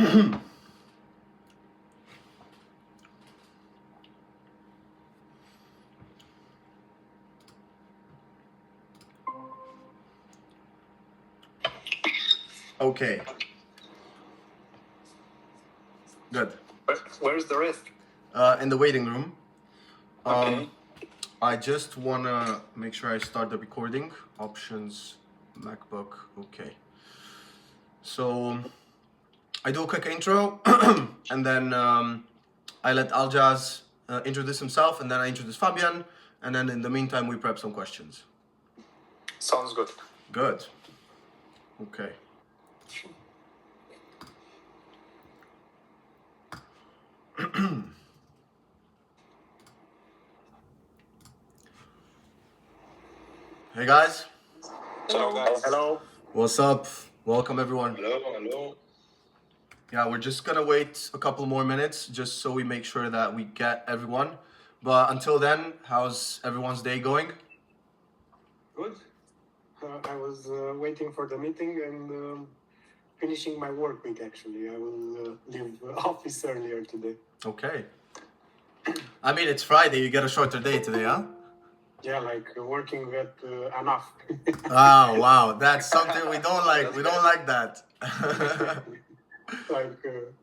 Okay. Good. Where's the rest? In the waiting room. Okay. I just wanna make sure I start the recording. Options, MacBook, okay. So I do a quick intro and then I let Aljaz introduce himself, and then I introduce Fabian, and then in the meantime we prep some questions. Sounds good. Good. Okay. Hey guys. Hello guys. Hello. What's up? Welcome everyone. Hello. Yeah, we're just gonna wait a couple more minutes just so we make sure that we get everyone. But until then, how's everyone's day going? Good. I was waiting for the meeting and finishing my work week actually. I will leave office earlier today. Okay. I mean, it's Friday, you get a shorter day today, huh? Yeah, like working at enough. Oh, wow. That's something we don't like. We don't like that.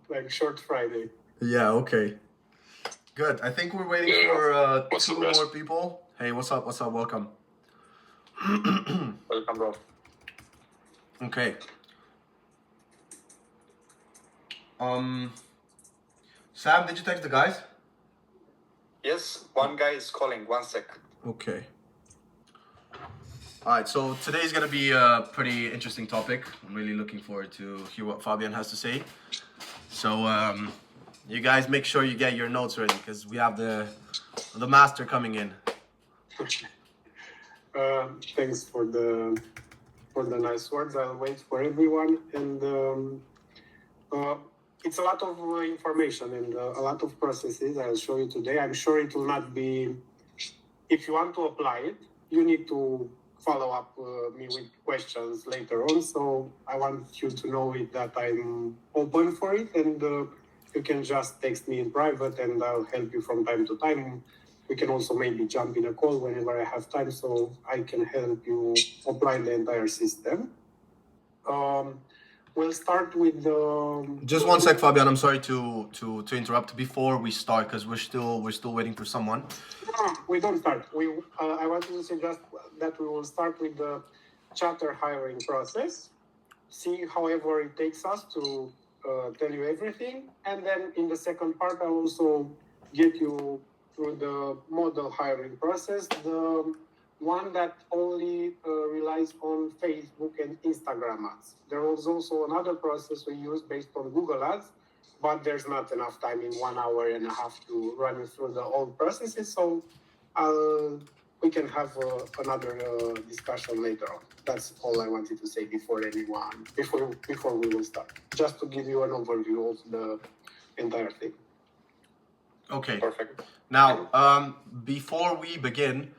like short Friday. Yeah, okay. Good. I think we're waiting for two more people. Hey, what's up? What's up? Welcome. Welcome, bro. Okay. Sam, did you text the guys? Yes, one guy is calling. 1 sec. Okay. All right, so today's gonna be a pretty interesting topic. I'm really looking forward to hear what Fabian has to say. So, you guys make sure you get your notes ready because we have the master coming in. Thanks for the nice words. I'll wait for everyone, and it's a lot of information and a lot of processes I'll show you today. I'm sure it will not be. If you want to apply it, you need to follow up me with questions later on. So I want you to know that I'm open for it, and you can just text me in private and I'll help you from time to time. We can also maybe jump in a call whenever I have time so I can help you apply the entire system. We'll start with the... Just one sec, Fabian. I'm sorry to interrupt before we start because we're still waiting for someone. No, we don't start. I want to suggest that we will start with the charter hiring process, see however it takes us to tell you everything, and then in the second part I'll also get you through the model hiring process, the one that only relies on Facebook and Instagram ads. There was also another process we use based on Google ads, but there's not enough time in 1 hour and a half to run you through the old processes, so we can have another discussion later on. That's all I wanted to say before we will start, just to give you an overview of the entire thing. Okay. Perfect. Now, before we begin,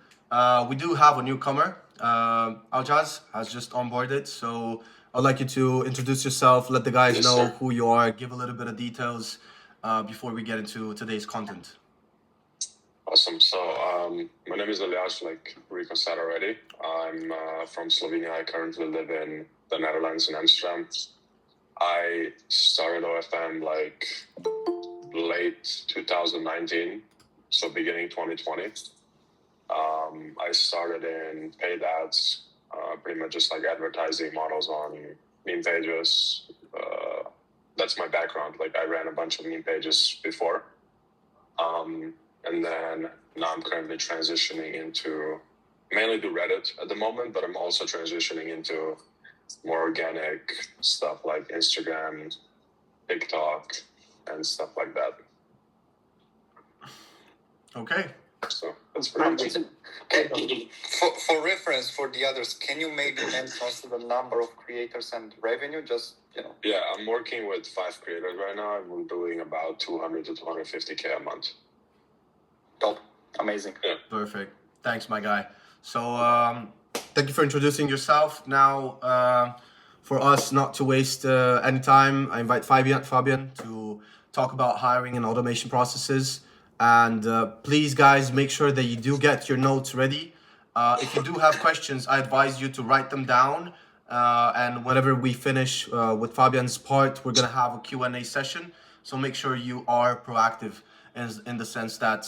we do have a newcomer. Aljaz has just onboarded, so I'd like you to introduce yourself, let the guys know who you are, give a little bit of details before we get into today's content. Awesome. So my name is Elias, like Rico said already. I'm from Slovenia. I currently live in the Netherlands in Amsterdam. I started OFM like late 2019, so beginning 2020. I started in paid ads, pretty much just like advertising models on meme pages. That's my background. Like I ran a bunch of meme pages before. And then now I'm currently transitioning into, mainly do Reddit at the moment, but I'm also transitioning into more organic stuff like Instagram, TikTok, and stuff like that. Okay. So that's pretty much it. For reference for the others, can you maybe mention also the number of creators and revenue? Just, Yeah, I'm working with 5 creators right now. I'm doing about 200 to 250K a month. Top. Amazing. Yeah. Perfect. Thanks, my guy. So, thank you for introducing yourself. Now, for us not to waste any time, I invite Fabian to talk about hiring and automation processes. And please, guys, make sure that you do get your notes ready. If you do have questions, I advise you to write them down. And whenever we finish with Fabian's part, we're going to have a Q&A session. So make sure you are proactive in the sense that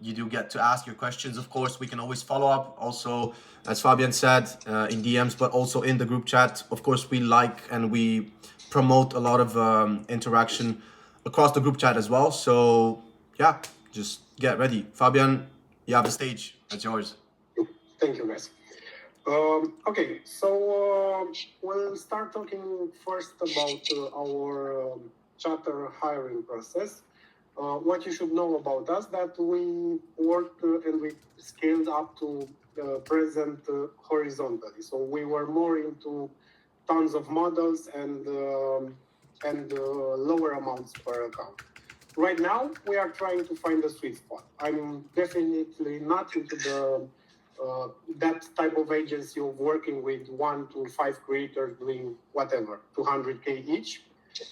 you do get to ask your questions. Of course, we can always follow up also, as Fabian said, in DMs, but also in the group chat. Of course, we like and we promote a lot of interaction across the group chat as well. So yeah, just get ready. Fabian, you have the stage. It's yours. Thank you, guys. Okay, so we'll start talking first about our charter hiring process. What you should know about us, that we worked and we scaled up to present horizontally. So we were more into tons of models and lower amounts per account. Right now, we are trying to find a sweet spot. I'm definitely not into the that type of agency of working with 1 to 5 creators doing whatever, 200K each.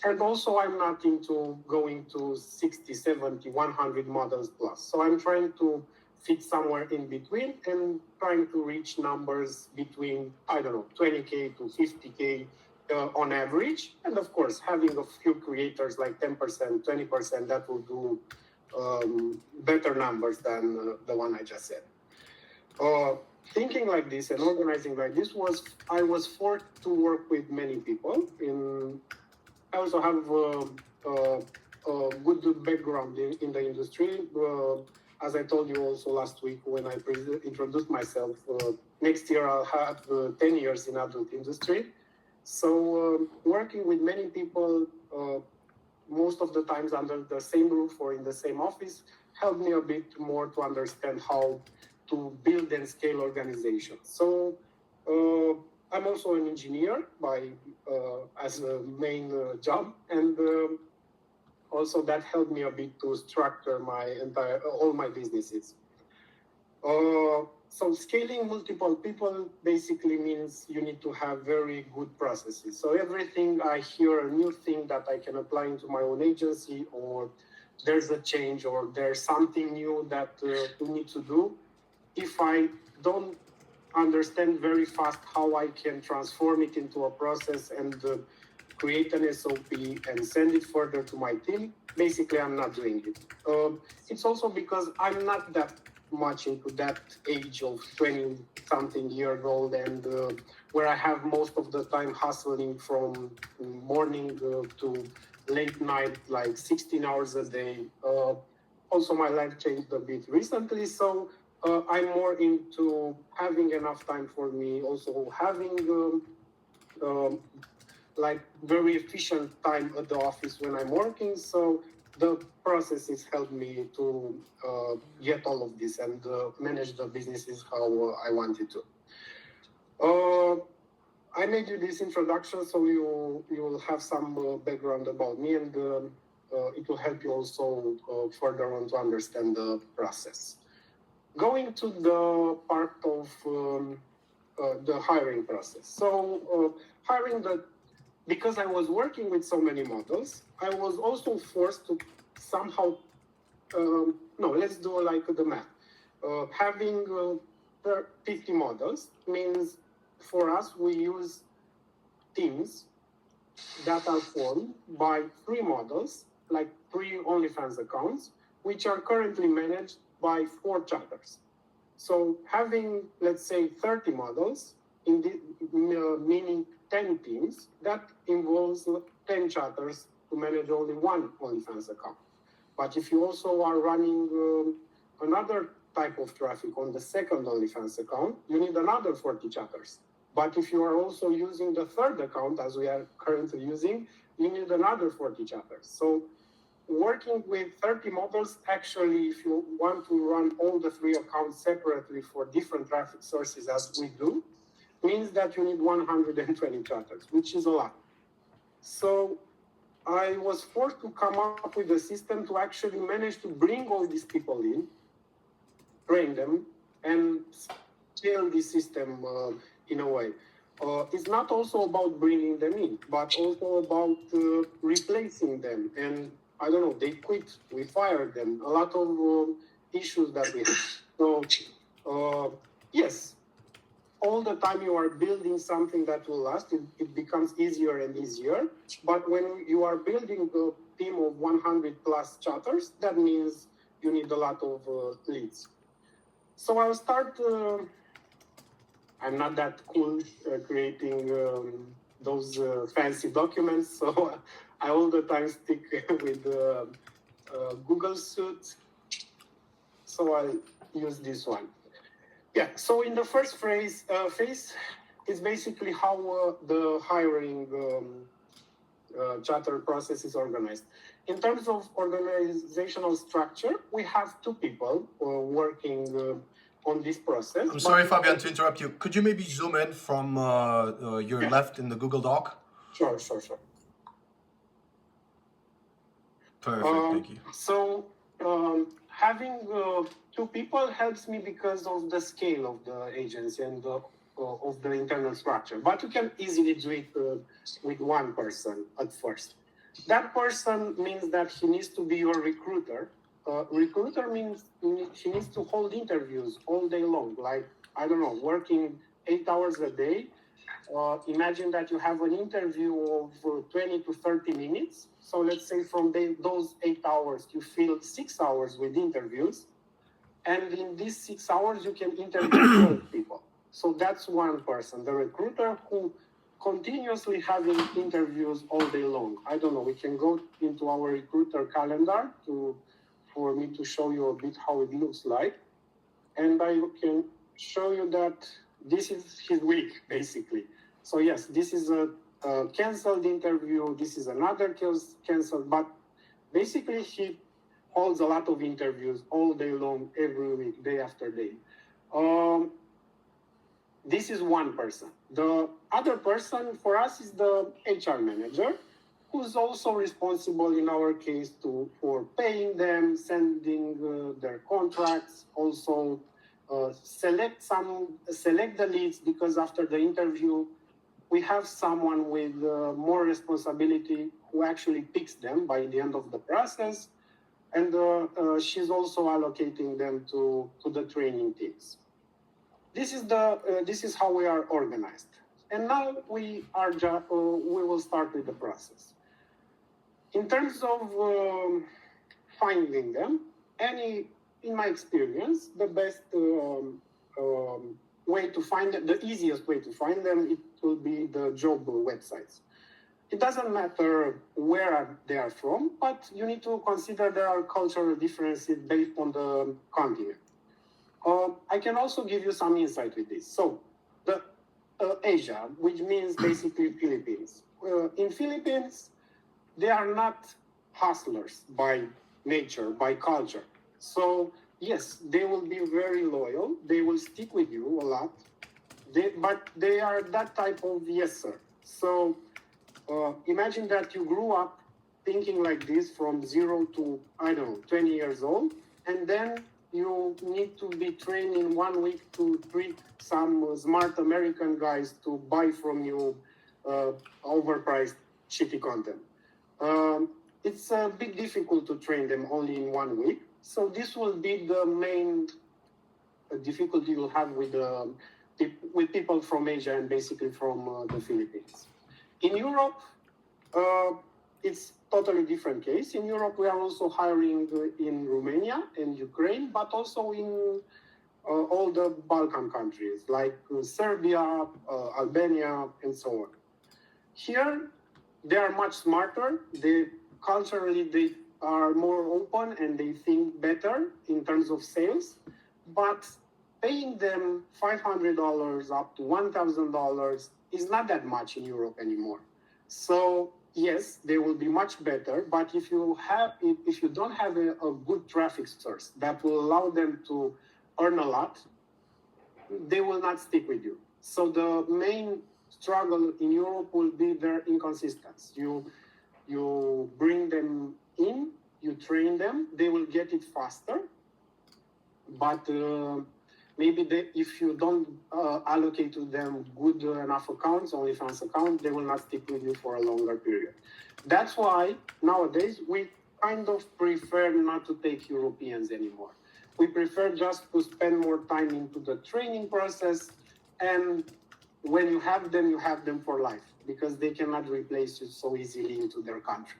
And also I'm not into going to 60, 70, 100 models plus. So I'm trying to fit somewhere in between and trying to reach numbers between, I don't know, 20K to 50K on average. And of course, having a few creators like 10%, 20%, that will do better numbers than the one I just said. Thinking like this and organizing like this I was forced to work with many people. I also have a good background in the industry. As I told you also last week when I introduced myself, next year I'll have 10 years in adult industry. So working with many people, most of the times under the same roof or in the same office, helped me a bit more to understand how to build and scale organizations. So I'm also an engineer as a main job, and also that helped me a bit to structure all my businesses. So scaling multiple people basically means you need to have very good processes. So everything I hear a new thing that I can apply into my own agency, or there's a change, or there's something new that we need to do, if I don't understand very fast how I can transform it into a process and create an SOP and send it further to my team, basically I'm not doing it. It's also because I'm not that much into that age of 20-something years old and where I have most of the time hustling from morning to late night, like 16 hours a day. Also, my life changed a bit recently, so I'm more into having enough time for me, also having like very efficient time at the office when I'm working. So the processes help me to get all of this and manage the businesses how I wanted to. I made you this introduction so you will have some background about me, and it will help you also further on to understand the process. Going to the part of the hiring process. So because I was working with so many models, I was also forced to somehow, let's do like the math. Having 50 models means for us, we use teams that are formed by 3 models, like 3 OnlyFans accounts, which are currently managed by 4 charters. So having, let's say, 30 models, meaning 10 teams, that involves 10 charters to manage only 1 OnlyFans account. But if you also are running another type of traffic on the second OnlyFans account, you need another 40 charters. But if you are also using the third account, as we are currently using, you need another 40 charters. So working with 30 models, actually, if you want to run all the 3 accounts separately for different traffic sources as we do, means that you need 120 charters, which is a lot. So I was forced to come up with a system to actually manage to bring all these people in, train them, and scale this system in a way. It's not also about bringing them in, but also about replacing them. And I don't know, they quit, we fired them, a lot of issues that we have. So, yes, all the time you are building something that will last, it becomes easier and easier. But when you are building a team of 100 plus chatters, that means you need a lot of leads. So I'll start. I'm not that cool creating those fancy documents, so I all the time stick with Google Suite. So I'll use this one. Yeah, so in the first phase is basically how the hiring chatter process is organized. In terms of organizational structure, we have two people working on this process. I'm sorry, Fabian, to interrupt you. Could you maybe zoom in from your left in the Google Doc? Sure. Perfect, thank you. So having two people helps me because of the scale of the agency and of the internal structure. But you can easily do it with one person at first. That person means that he needs to be your recruiter. Recruiter means he needs to hold interviews all day long, like, I don't know, working 8 hours a day. Imagine that you have an interview of 20 to 30 minutes. So let's say from those 8 hours, you fill 6 hours with interviews. And in these 6 hours, you can interview 12 people. So that's one person, the recruiter who continuously having interviews all day long. I don't know, we can go into our recruiter calendar for me to show you a bit how it looks like. And I can show you that this is his week, basically. So yes, this is a canceled interview. This is another canceled, but basically he holds a lot of interviews all day long, every week, day after day. This is one person. The other person for us is the HR manager, who's also responsible in our case for paying them, sending their contracts, also select the leads, because after the interview, we have someone with more responsibility who actually picks them by the end of the process. And she's also allocating them to the training teams. This is how we are organized. And now we will start with the process. In terms of finding them, in my experience, the best way to find them, the easiest way to find them, it will be the job websites. It doesn't matter where they are from, but you need to consider there are cultural differences based on the continent. I can also give you some insight with this. So, the Asia, which means basically Philippines. In Philippines, they are not hustlers by nature, by culture. So, yes, they will be very loyal. They will stick with you a lot. But they are that type of yes, sir. So, imagine that you grew up thinking like this from 0 to, 20 years old, and then you need to be trained in 1 week to treat some smart American guys to buy from you overpriced, shitty content. It's a bit difficult to train them only in 1 week. So this will be the main difficulty you'll have with people from Asia and basically from the Philippines. In Europe, it's totally different case. In Europe, we are also hiring in Romania and Ukraine, but also in all the Balkan countries like Serbia, Albania, and so on. Here, they are much smarter. Culturally, they are more open and they think better in terms of sales, but paying them $500 up to $1,000 is not that much in Europe anymore. So yes, they will be much better, but if you don't have a good traffic source that will allow them to earn a lot, they will not stick with you. So the main struggle in Europe will be their inconsistency. You bring them in, you train them, they will get it faster, but maybe if you don't allocate to them good enough accounts, OnlyFans account, they will not stick with you for a longer period. That's why nowadays we kind of prefer not to take Europeans anymore. We prefer just to spend more time into the training process, and when you have them for life, because they cannot replace you so easily into their country.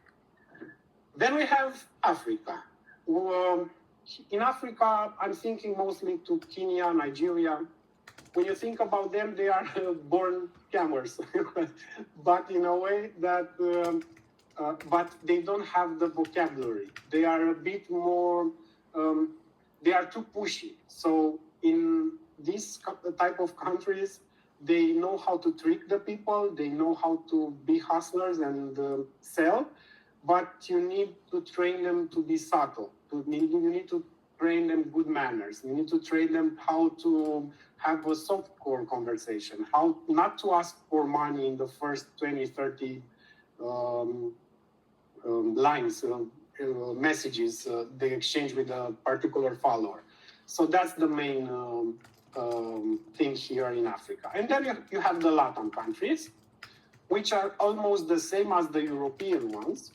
Then we have Africa. In Africa, I'm thinking mostly to Kenya, Nigeria. When you think about them, they are born scammers, but in a way that, but they don't have the vocabulary. They are a bit more, they are too pushy. So in this type of countries, they know how to trick the people. They know how to be hustlers and sell, but you need to train them to be subtle. You need to train them good manners. You need to train them how to have a soft core conversation, how not to ask for money in the first 20, 30 lines, messages they exchange with a particular follower. So that's the main thing here in Africa. And then you have the Latin countries, which are almost the same as the European ones.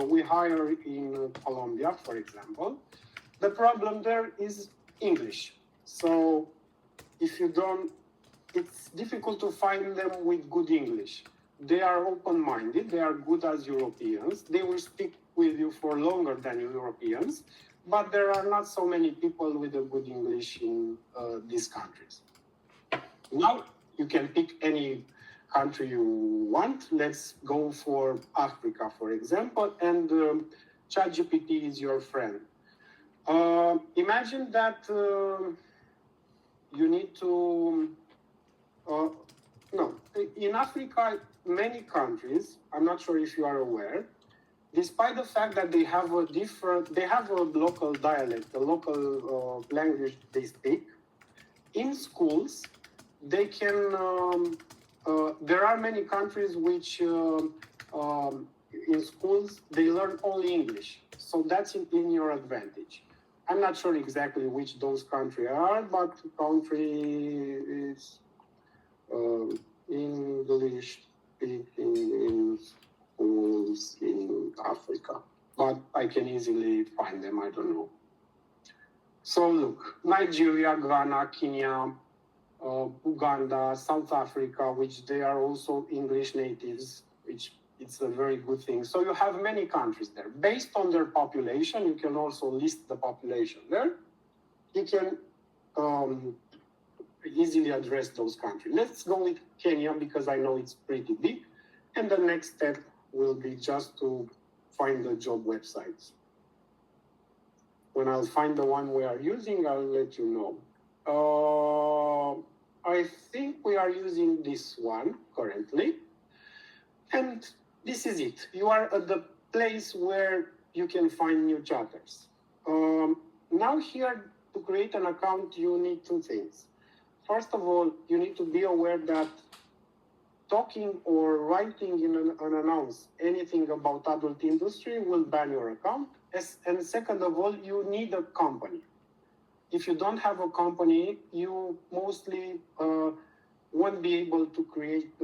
We hire in Colombia, for example. The problem there is English. So if you don't, it's difficult to find them with good English. They are open-minded, they are good as Europeans, they will stick with you for longer than Europeans, but there are not so many people with a good English in these countries. Now, you can pick any country you want. Let's go for Africa, for example, and ChatGPT is your friend. Imagine that you need to, no, in Africa, many countries, I'm not sure if you are aware, despite the fact that they have a local dialect, a local language they speak, in schools, they can, there are many countries which in schools, they learn only English. So that's in your advantage. I'm not sure exactly which those countries are, but country is English speaking in schools in Africa. But I can easily find them, I don't know. So look, Nigeria, Ghana, Kenya, Uganda, South Africa, which they are also English natives, which it's a very good thing. So you have many countries there. Based on their population, you can also list the population there. You can easily address those countries. Let's go with Kenya because I know it's pretty big. And the next step will be just to find the job websites. When I'll find the one we are using, I'll let you know. I think we are using this one currently. And this is it. You are at the place where you can find new chatters. Now here, to create an account, you need two things. First of all, you need to be aware that talking or writing in an announce anything about adult industry will ban your account. And second of all, you need a company. If you don't have a company, you mostly won't be able to create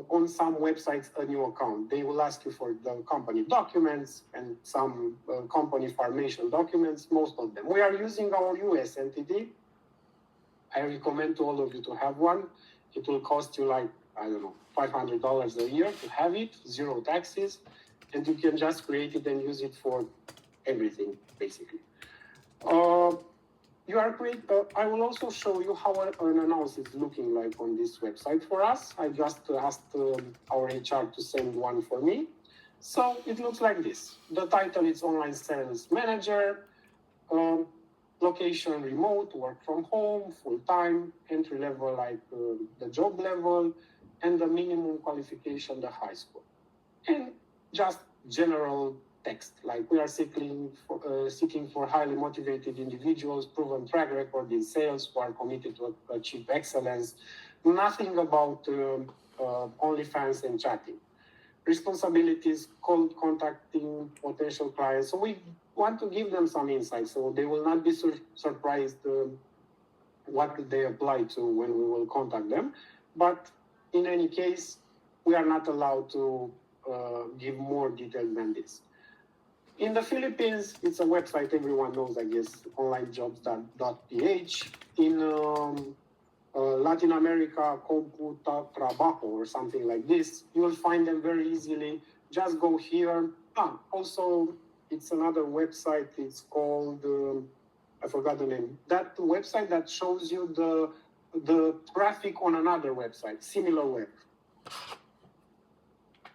on some websites a new account. They will ask you for the company documents and some company formation documents, most of them. We are using our US entity. I recommend to all of you to have one. It will cost you like, I don't know, $500 a year to have it, 0 taxes, and you can just create it and use it for everything, basically. I will also show you how an announce is looking like on this website for us. I just asked our HR to send one for me. So it looks like this. The title is Online Sales Manager, location remote, work from home, full-time, entry level like the job level, and the minimum qualification, the high school. And just general text, like we are seeking for highly motivated individuals, proven track record in sales, who are committed to achieve excellence. Nothing about OnlyFans and chatting. Responsibilities, contacting potential clients. So we want to give them some insight, so they will not be surprised what they apply to when we will contact them. But in any case, we are not allowed to give more details than this. In the Philippines, it's a website everyone knows, I guess, onlinejobs.ph. In Latin America, Computa Trabajo or something like this, you will find them very easily. Just go here. Also, it's another website. It's called, I forgot the name. That website that shows you the traffic on another website, similar web.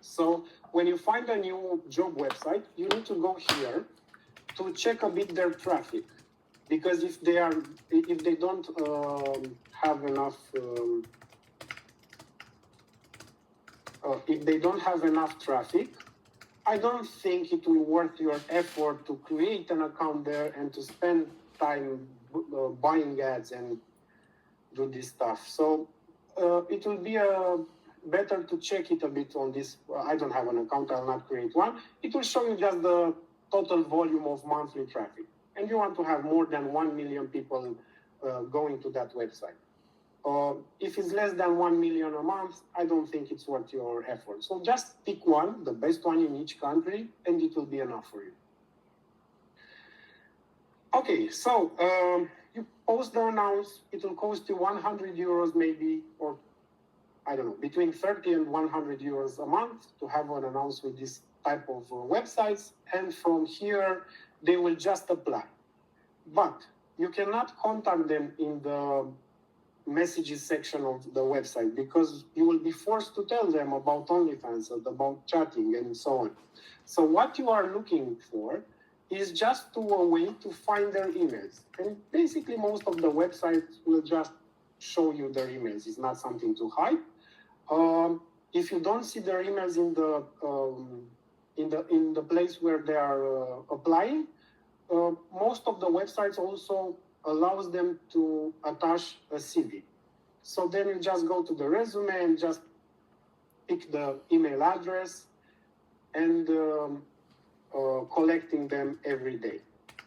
So when you find a new job website, you need to go here to check a bit their traffic, because if they don't have enough traffic, I don't think it will worth your effort to create an account there and to spend time buying ads and do this stuff. So it will be better to check it a bit on this. I don't have an account, I'll not create one. It will show you just the total volume of monthly traffic. And you want to have more than 1 million people going to that website. If it's less than 1 million a month, I don't think it's worth your effort. So just pick one, the best one in each country, and it will be enough for you. Okay, so you post the announce, it will cost you 100 euros maybe, or I don't know, between 30 and 100 euros a month to have an announce with this type of websites. And from here, they will just apply. But you cannot contact them in the messages section of the website, because you will be forced to tell them about OnlyFans, about chatting and so on. So what you are looking for is just a way to find their emails. And basically most of the websites will just show you their emails. It's not something to hide. If you don't see their emails in the place where they are applying, most of the websites also allows them to attach a CV. So then you just go to the resume and just pick the email address and collecting them every day.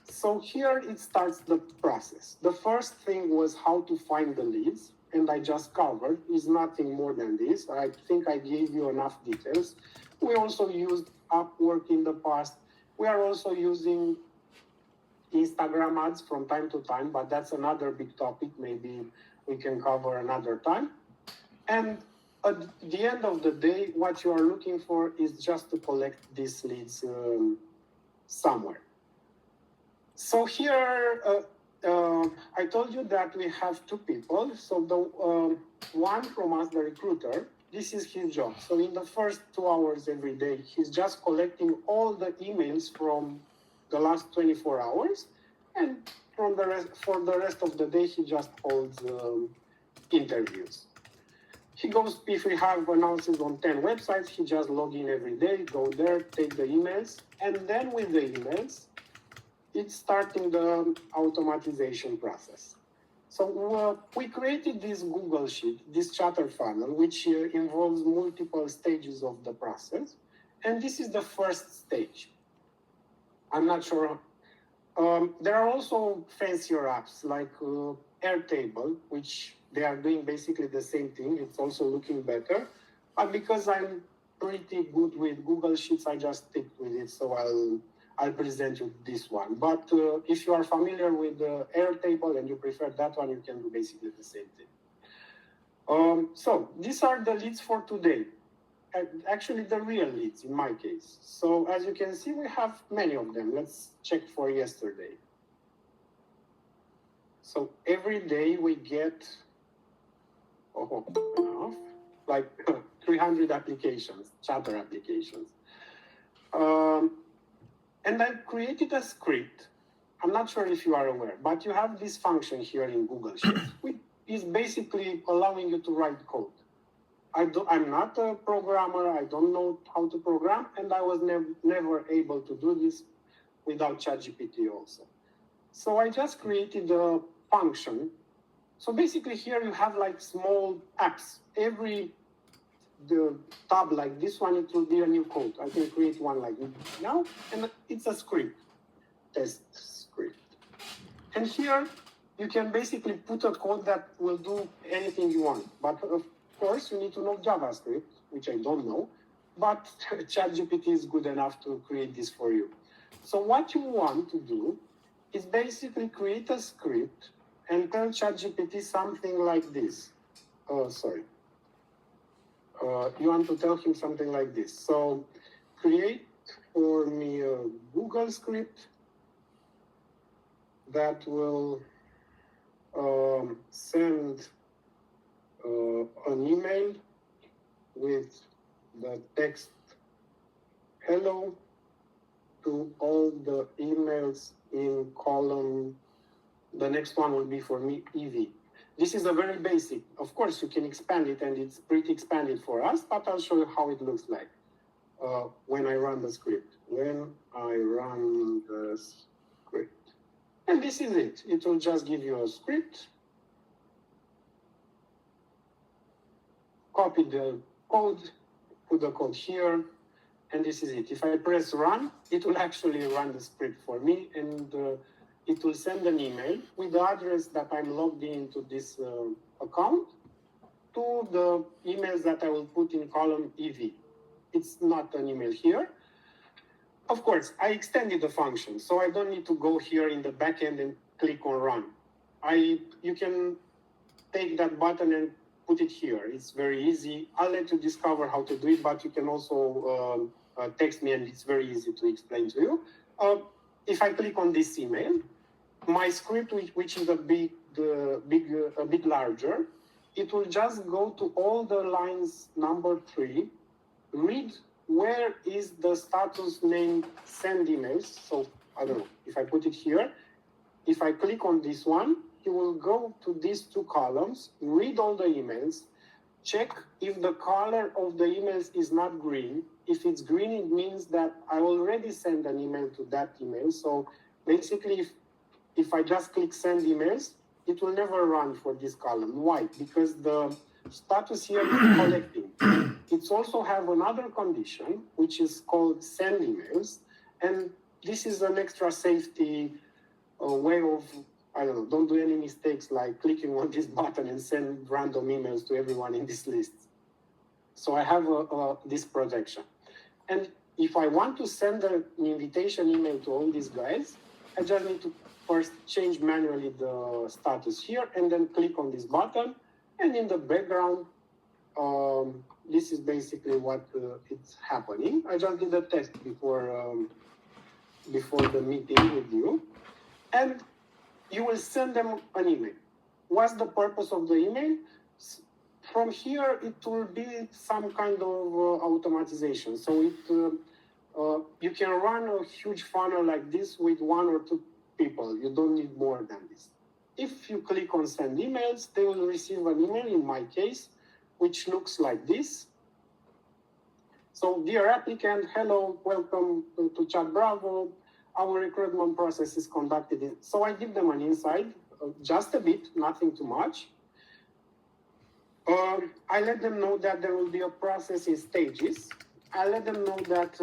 So here it starts the process. The first thing was how to find the leads, and I just covered, is nothing more than this. I think I gave you enough details. We also used Upwork in the past. We are also using Instagram ads from time to time, but that's another big topic. Maybe we can cover another time. And at the end of the day, what you are looking for is just to collect these leads somewhere. So here, I told you that we have two people. So the one from us, the recruiter, this is his job. So in the first 2 hours every day, he's just collecting all the emails from the last 24 hours. And for the rest of the day, he just holds interviews. He goes, if we have announcements on 10 websites, he just log in every day, go there, take the emails. And then with the emails, it's starting the automatization process. So we created this Google Sheet, this chatter funnel, which involves multiple stages of the process. And this is the first stage. I'm not sure. There are also fancier apps like Airtable, which they are doing basically the same thing. It's also looking better. But because I'm pretty good with Google Sheets, I just stick with it. So I'll present you this one. But if you are familiar with Airtable and you prefer that one, you can do basically the same thing. So these are the leads for today. Actually, the real leads in my case. So as you can see, we have many of them. Let's check for yesterday. So every day we get like 300 applications, chatter applications. And I created a script. I'm not sure if you are aware, but you have this function here in Google Sheets, which is basically allowing you to write code. I'm not a programmer. I don't know how to program, and I was never able to do this without ChatGPT also. So I just created a function. So basically here you have like small apps. Every tab like this one, it will be a new code. I can create one like now, and it's a script, test script. And here you can basically put a code that will do anything you want. But of course, you need to know JavaScript, which I don't know, but ChatGPT is good enough to create this for you. So what you want to do is basically create a script and tell ChatGPT something like this. You want to tell him something like this. So create for me a Google script that will send an email with the text hello to all the emails in column. The next one will be for me EV. This is a very basic. Of course, you can expand it, and it's pretty expanded for us, but I'll show you how it looks like when I run the script. When I run the script. And this is it. It will just give you a script. Copy the code, put the code here, and this is it. If I press run, it will actually run the script for me, and it will send an email with the address that I'm logged into this account to the emails that I will put in column EV. It's not an email here. Of course, I extended the function, so I don't need to go here in the backend and click on run. You can take that button and put it here. It's very easy. I'll let you discover how to do it, but you can also text me, and it's very easy to explain to you. If I click on this email, my script, which is a bit larger, it will just go to all the lines number 3, read where is the status named send emails. So I don't know, if I put it here, if I click on this one, it will go to these 2 columns, read all the emails, check if the color of the emails is not green. If it's green, it means that I already sent an email to that email. So basically, if I just click send emails, it will never run for this column. Why? Because the status here is collecting. It's also have another condition, which is called send emails. And this is an extra safety way of, I don't know, don't do any mistakes like clicking on this button and send random emails to everyone in this list. So I have this protection. And if I want to send an invitation email to all these guys, I just need to first change manually the status here and then click on this button. And in the background, this is basically what it's happening. I just did a test before the meeting with you. And you will send them an email. What's the purpose of the email? From here, it will be some kind of automatization. So you can run a huge funnel like this with 1 or 2 people. You don't need more than this. If you click on send emails, they will receive an email, in my case, which looks like this. So, dear applicant, hello, welcome to Chat Bravo. Our recruitment process is conducted. So I give them an insight, just a bit, nothing too much. I let them know that there will be a process in stages. I let them know that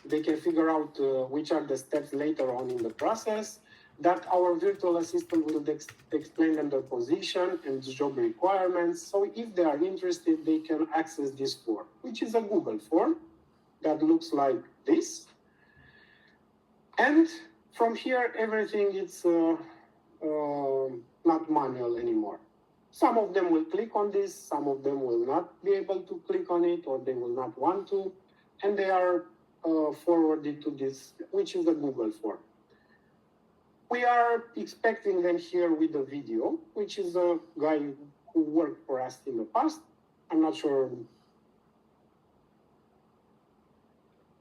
they can figure out which are the steps later on in the process, that our virtual assistant will explain them their position and job requirements. So if they are interested, they can access this form, which is a Google form that looks like this. And from here, everything is not manual anymore. Some of them will click on this, some of them will not be able to click on it, or they will not want to, and they are forwarded to this, which is the Google form. We are expecting them here with a video, which is a guy who worked for us in the past. I'm not sure.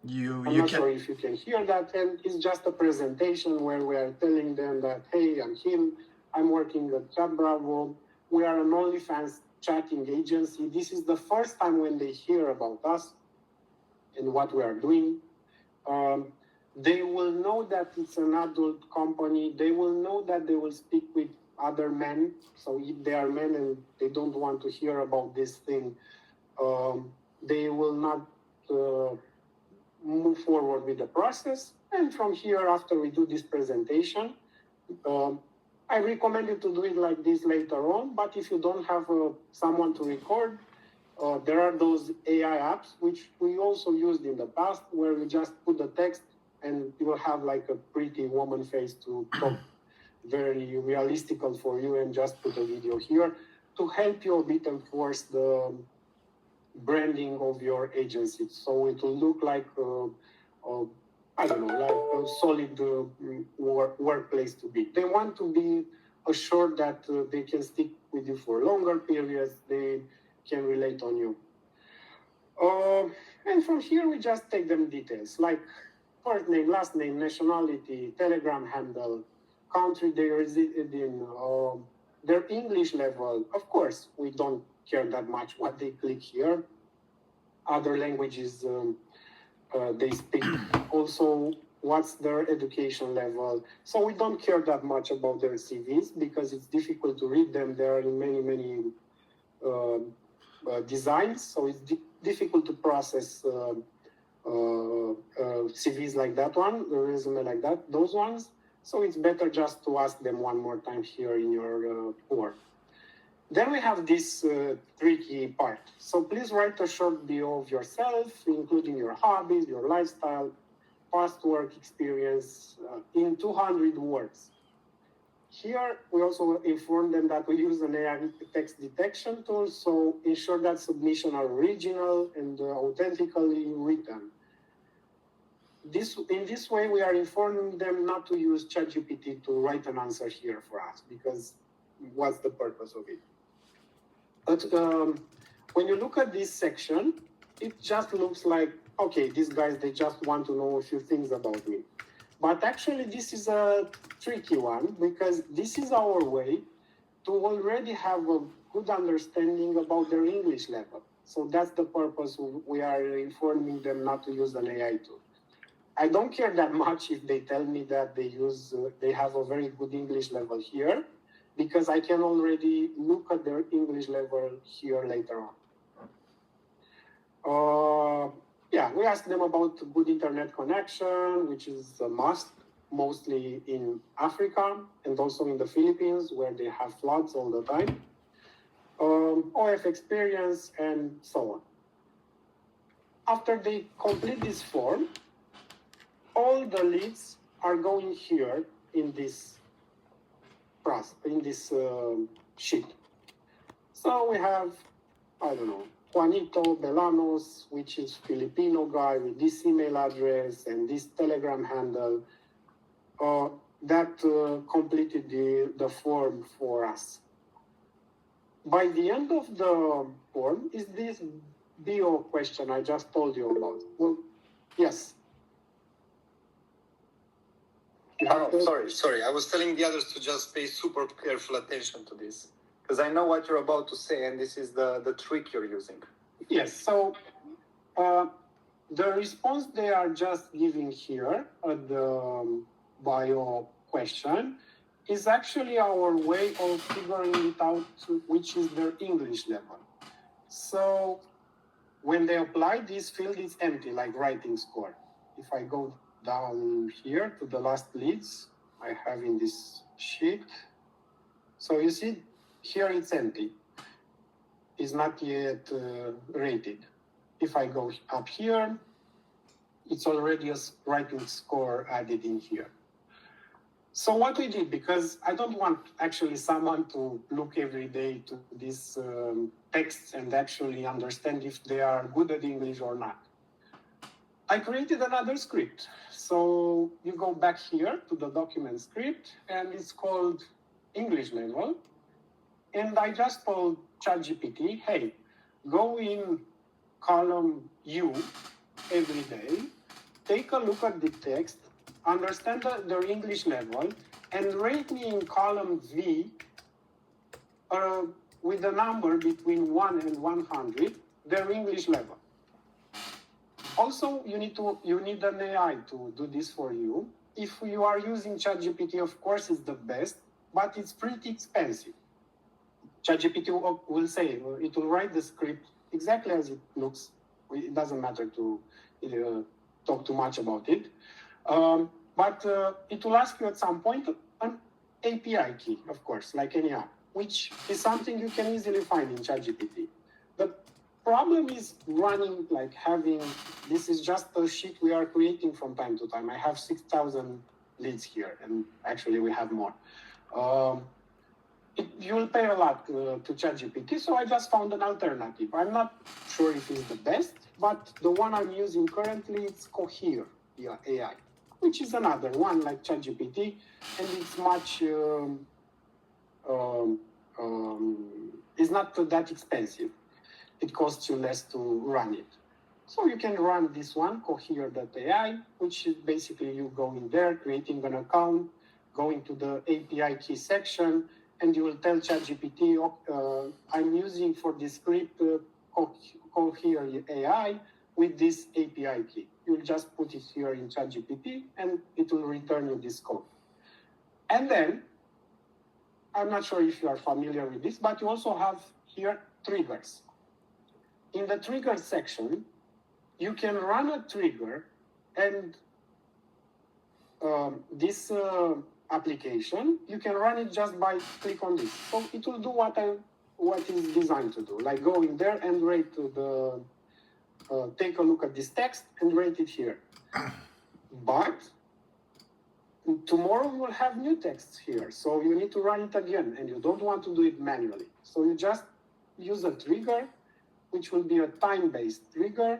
I'm not sure if you can hear that, and it's just a presentation where we are telling them that, hey, I'm him, I'm working at Chat Bravo, we are an OnlyFans chatting agency. This is the first time when they hear about us and what we are doing. They will know that it's an adult company. They will know that they will speak with other men. So if they are men and they don't want to hear about this thing, they will not move forward with the process. And from here, after we do this presentation, I recommend you to do it like this later on, but if you don't have someone to record, there are those AI apps, which we also used in the past, where you just put the text and you will have like a pretty woman face to talk very realistical for you, and just put a video here to help you a bit enforce the branding of your agency. So it will look like, I don't know, like a solid workplace to be. They want to be assured that they can stick with you for longer periods, they can relate on you. And from here, we just take them details, like first name, last name, nationality, Telegram handle, country they reside in, their English level. Of course, we don't care that much what they click here. Other languages they speak. Also, what's their education level. So we don't care that much about their CVs because it's difficult to read them. There are many designs, so it's difficult to process CVs like that one, a resume like that, those ones. So it's better just to ask them one more time here in your work. Then we have this tricky part. So please write a short bio of yourself, including your hobbies, your lifestyle, past work experience, in 200 words. Here, we also inform them that we use an AI text detection tool, so ensure that submission are original and authentically written. In this way, we are informing them not to use ChatGPT to write an answer here for us, because what's the purpose of it? But when you look at this section, it just looks like, okay, these guys, they just want to know a few things about me. But actually, this is a tricky one, because this is our way to already have a good understanding about their English level. So that's the purpose. We are informing them not to use an AI tool. I don't care that much if they tell me that they have a very good English level here, because I can already look at their English level here later on. We ask them about good internet connection, which is a must, mostly in Africa and also in the Philippines, where they have floods all the time. OF experience, and so on. After they complete this form, all the leads are going here in this sheet. So we have, I don't know, Juanito Belanos, which is Filipino guy with this email address and this Telegram handle, that completed the form for us. By the end of the form is this bio question I just told you about. Well, yes. Sorry. I was telling the others to just pay super careful attention to this, because I know what you're about to say, and this is the trick you're using. Yes, so the response they are just giving here at the bio question is actually our way of figuring it out, which is their English level. So when they apply, this field is empty, like writing score. If I go down here to the last leads I have in this sheet, so you see here it's empty. Is not yet rated. If I go up here, it's already a writing score added in here. So what we did, because I don't want actually someone to look every day to these texts and actually understand if they are good at English or not, I created another script. So you go back here to the document script, and it's called English level. And I just told ChatGPT, hey, go in column U every day, take a look at the text, understand their English level, and rate me in column V with a number between 1 and 100, their English level. Also, you need an AI to do this for you. If you are using ChatGPT, of course, it's the best, but it's pretty expensive. ChatGPT will say, it will write the script exactly as it looks. It doesn't matter to talk too much about it. But it will ask you at some point, API key, of course, like any app, which is something you can easily find in ChatGPT. The problem is running, like having, this is just a sheet we are creating from time to time. I have 6,000 leads here, and actually we have more. You will pay a lot to ChatGPT, so I just found an alternative. I'm not sure if it's the best, but the one I'm using currently is Cohere AI, which is another one like ChatGPT, and it's much, it's not that expensive. It costs you less to run it. So you can run this one, Cohere.ai, which is basically you go in there, creating an account, going to the API key section, and you will tell ChatGPT, I'm using for this script Cohere AI with this API key. You'll just put it here in ChatGPT, and it will return you this code. And then, I'm not sure if you are familiar with this, but you also have here triggers. In the trigger section, you can run a trigger, and this application, you can run it just by click on this. So it will do what is designed to do, like go in there and rate the, take a look at this text and rate it here. But tomorrow you will have new texts here, so you need to run it again, and you don't want to do it manually. So you just use a trigger, which will be a time-based trigger.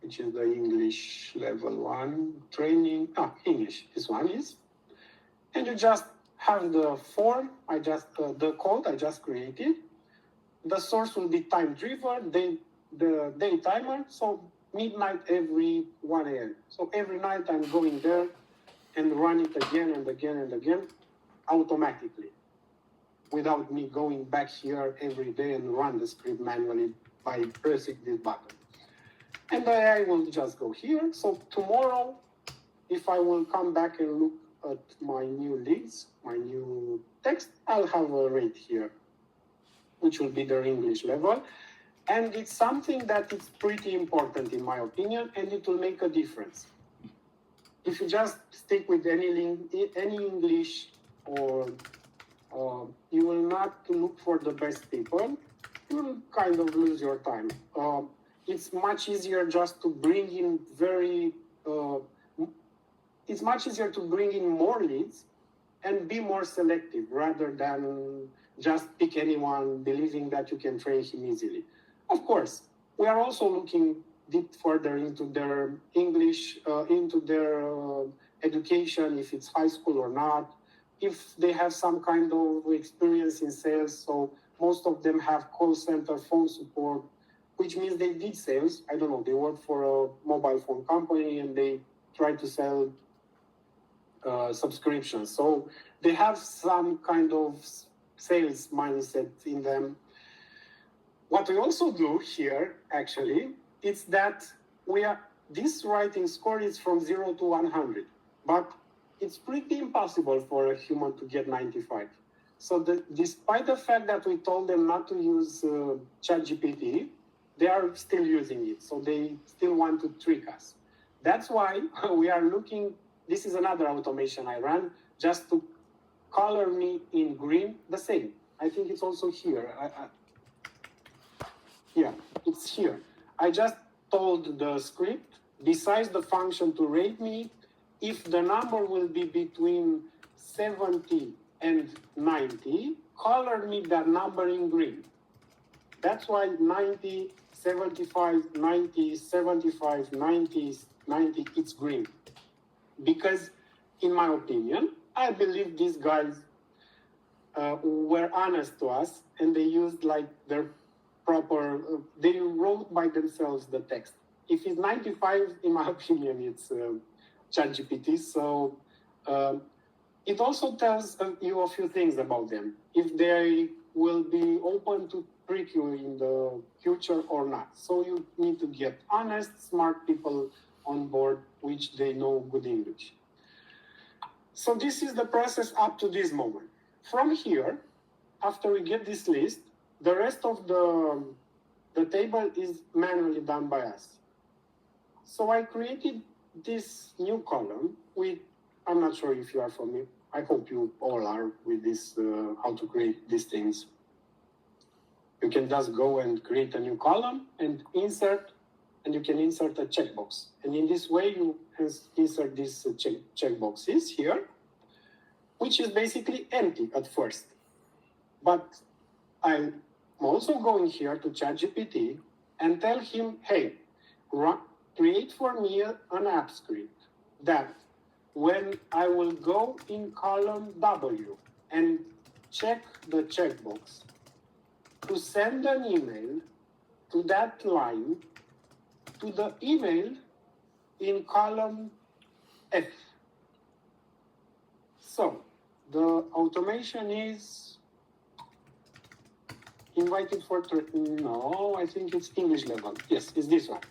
Which is the English level 1 training. English, this one is. And you just have the form, the code I just created. The source will be time-driven, the day timer, so midnight every 1 a.m. So every night I'm going there and run it again and again and again, automatically, without me going back here every day and run the script manually by pressing this button. And the AI will just go here. So tomorrow, if I will come back and look at my new leads, my new text, I'll have a rate here, which will be their English level. And it's something that is pretty important in my opinion, and it will make a difference. If you just stick with any English, or you will not look for the best people, you will kind of lose your time. It's much easier just to bring in it's much easier to bring in more leads and be more selective rather than just pick anyone believing that you can train him easily. Of course, we are also looking deep further into their English, into their education, if it's high school or not, if they have some kind of experience in sales. So most of them have call center phone support, which means they did sales. I don't know, they work for a mobile phone company and they try to sell subscriptions. So they have some kind of sales mindset in them. What we also do here, actually, is that this writing score is from 0 to 100, but it's pretty impossible for a human to get 95. So despite the fact that we told them not to use ChatGPT, they are still using it. So they still want to trick us. That's why we are looking, this is another automation I ran, just to color me in green, the same. I think it's also here. Yeah, it's here. I just told the script, besides the function to rate me, if the number will be between 70 and 90, color me that number in green. That's why 90, 75, 90, 75, 90, 90, it's green. Because in my opinion, I believe these guys were honest to us and they used like their proper, they wrote by themselves the text. If it's 95, in my opinion, it's ChatGPT. So it also tells you a few things about them. If they will be open to trick you in the future or not. So you need to get honest, smart people on board, which they know good English. So this is the process up to this moment. From here, after we get this list, the rest of the table is manually done by us. So I created this new column with, I'm not sure if you are familiar, I hope you all are with this, how to create these things. You can just go and create a new column and insert, and you can insert a checkbox. And in this way, you insert these checkboxes here, which is basically empty at first. But I'm also going here to ChatGPT and tell him, hey, create for me an app script that when I will go in column W and check the checkbox, to send an email to that line to the email in column F. So the automation is invited for, no, I think it's English level. Yes, it's this one.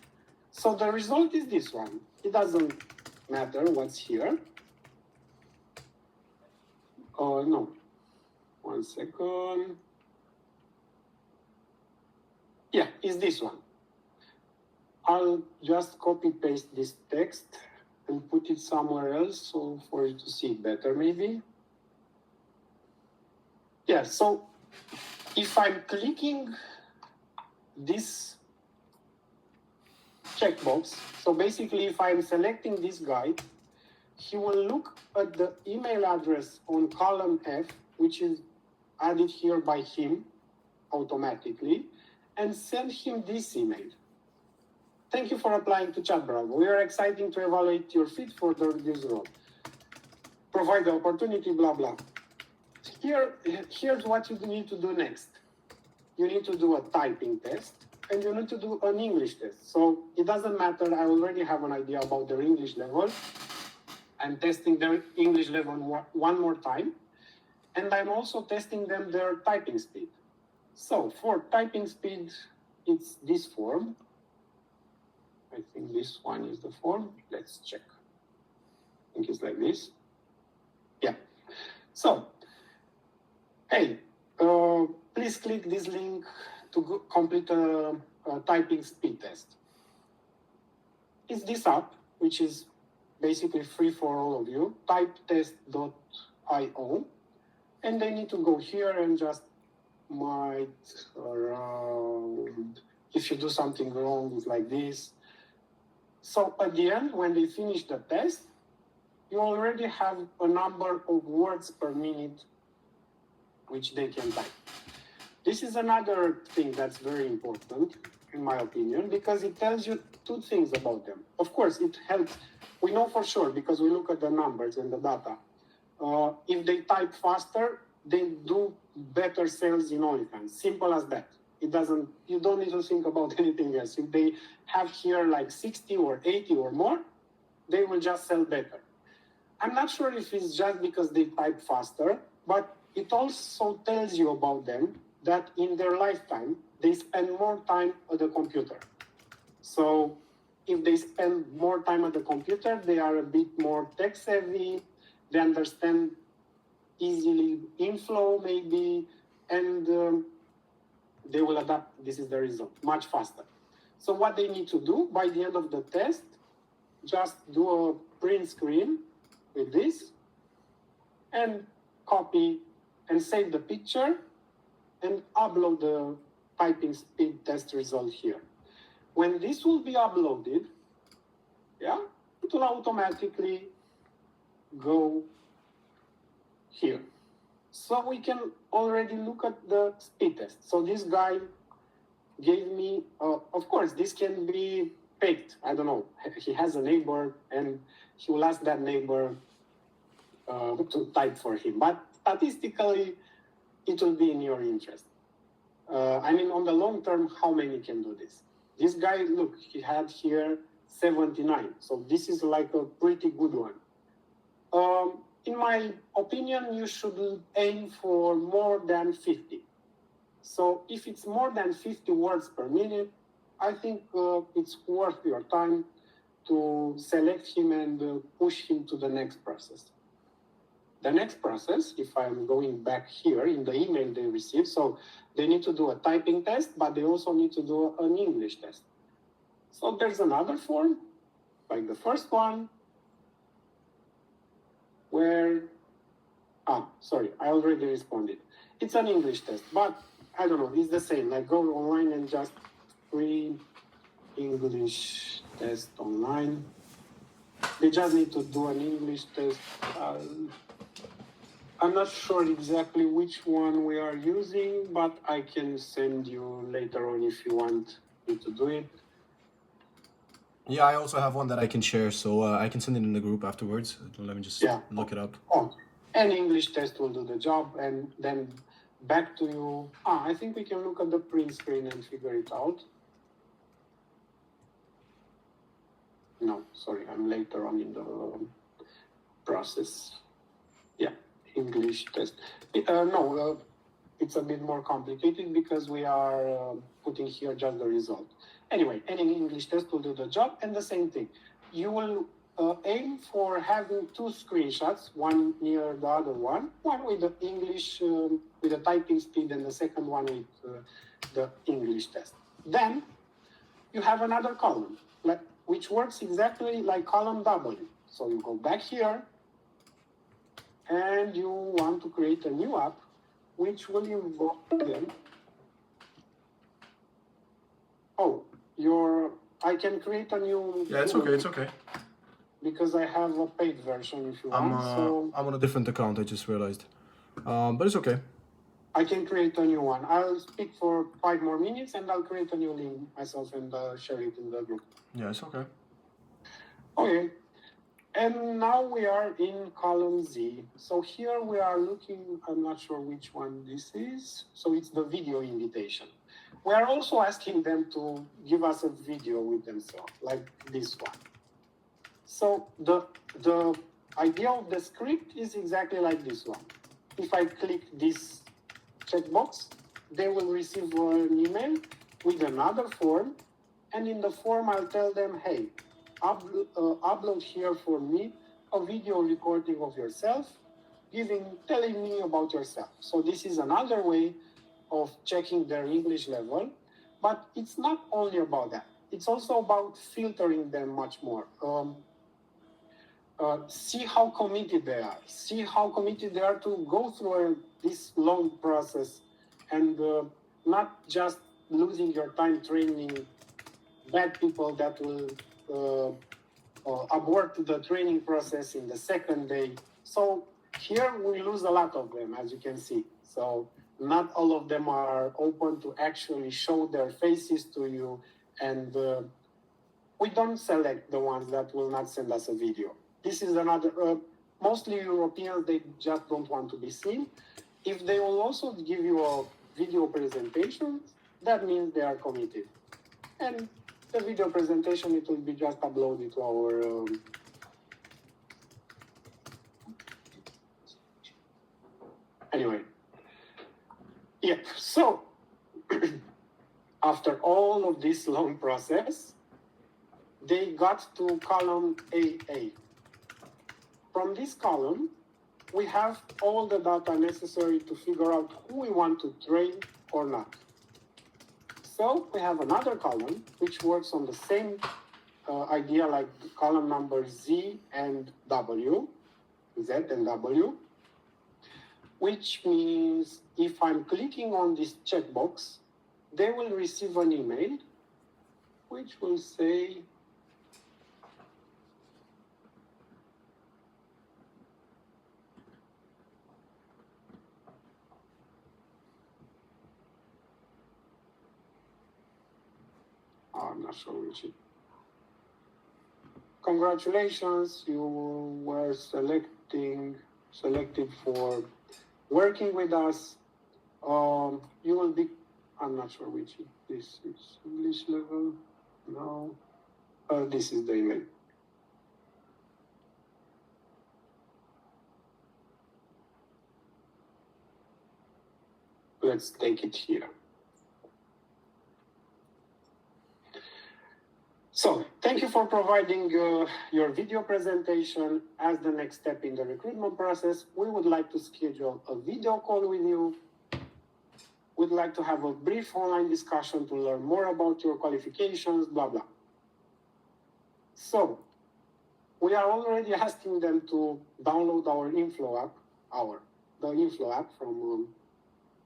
So the result is this one. It doesn't matter what's here. Oh, no. 1 second. Yeah, it's this one. I'll just copy paste this text and put it somewhere else so for you to see it better maybe. Yeah, so if I'm clicking this checkbox, so basically if I'm selecting this guy, he will look at the email address on column F, which is added here by him automatically, and send him this email. Thank you for applying to Chat Bravo. We are excited to evaluate your fit for this role. Provide the opportunity, blah, blah. Here's what you need to do next. You need to do a typing test, and you need to do an English test. So it doesn't matter, I already have an idea about their English level. I'm testing their English level one more time, and I'm also testing them their typing speed. So for typing speed, it's this form. I think this one is the form. Let's check. I think it's like this. Yeah. So, hey, please click this link to complete a typing speed test. It's this app, which is basically free for all of you, typetest.io. And they need to go here and just might around, if you do something wrong, it's like this. So at the end, when they finish the test, you already have a number of words per minute which they can type. This is another thing that's very important, in my opinion, because it tells you two things about them. Of course, it helps. We know for sure because we look at the numbers and the data. If they type faster, they do better sales in OnlyFans. Simple as that. You don't need to think about anything else. If they have here like 60 or 80 or more, they will just sell better. I'm not sure if it's just because they type faster, but it also tells you about them that in their lifetime, they spend more time at the computer. So if they spend more time at the computer, they are a bit more tech savvy, they understand easily inflow maybe, and they will adapt, this is the result, much faster. So what they need to do by the end of the test, just do a print screen with this and copy and save the picture and upload the typing speed test result here. When this will be uploaded, yeah, it will automatically go here. So we can already look at the speed test. So this guy gave me, of course, this can be faked. I don't know. He has a neighbor and he will ask that neighbor to type for him. But statistically, it will be in your interest. I mean, on the long term, how many can do this? This guy, look, he had here 79. So this is like a pretty good one. In my opinion, you should aim for more than 50. So if it's more than 50 words per minute, I think it's worth your time to select him and push him to the next process. The next process, if I'm going back here in the email they received, so they need to do a typing test, but they also need to do an English test. So there's another form. like the first one, where, sorry, I already responded. It's an English test, but I don't know, it's the same. Like go online and just free English test online. They just need to do an English test. I'm not sure exactly which one we are using, but I can send you later on if you want me to do it. Yeah, I also have one that I can share, so I can send it in the group afterwards. Let me just look it up. Oh, an English test will do the job, and then back to you. I think we can look at the print screen and figure it out. No, sorry, I'm later on in the process. Yeah, English test. No, it's a bit more complicated because we are putting here just the result. Anyway, any English test will do the job, and the same thing. You will aim for having two screenshots, one near the other one with the English, with the typing speed, and the second one with the English test. Then you have another column, which works exactly like column W. So you go back here, and you want to create a new app, which will involve them. I can create a new. Yeah, it's okay. It's okay. Because I have a paid version if you want. I'm on a different account. I just realized, but it's okay. I can create a new one. I'll speak for 5 more minutes and I'll create a new link myself and share it in the group. Yeah, it's okay. Okay. And now we are in column Z. So here we are looking, I'm not sure which one this is. So it's the video invitation. We are also asking them to give us a video with themselves, like this one. So the idea of the script is exactly like this one. If I click this checkbox, they will receive an email with another form. And in the form, I'll tell them, hey, upload here for me a video recording of yourself, telling me about yourself. So this is another way of checking their English level, but it's not only about that. It's also about filtering them much more. See how committed they are. See how committed they are to go through this long process and not just losing your time training bad people that will abort the training process in the second day. So here we lose a lot of them, as you can see. So not all of them are open to actually show their faces to you, and we don't select the ones that will not send us a video. This is another, mostly Europeans, they just don't want to be seen. If they will also give you a video presentation, that means they are committed. And the video presentation, it will be just uploaded to our anyway. Yeah, so after all of this long process, they got to column AA. From this column, we have all the data necessary to figure out who we want to train or not. So we have another column which works on the same idea like column number Z and W, Z and W, which means if I'm clicking on this checkbox, they will receive an email which will say, I'm not sure which. Congratulations, you were selected for working with us. You will be, I'm not sure which. This is English level. No. This is the email. Let's take it here. So, thank you for providing your video presentation. As the next step in the recruitment process, we would like to schedule a video call with you. We'd like to have a brief online discussion to learn more about your qualifications, blah, blah. So, we are already asking them to download our Inflow app, the Inflow app from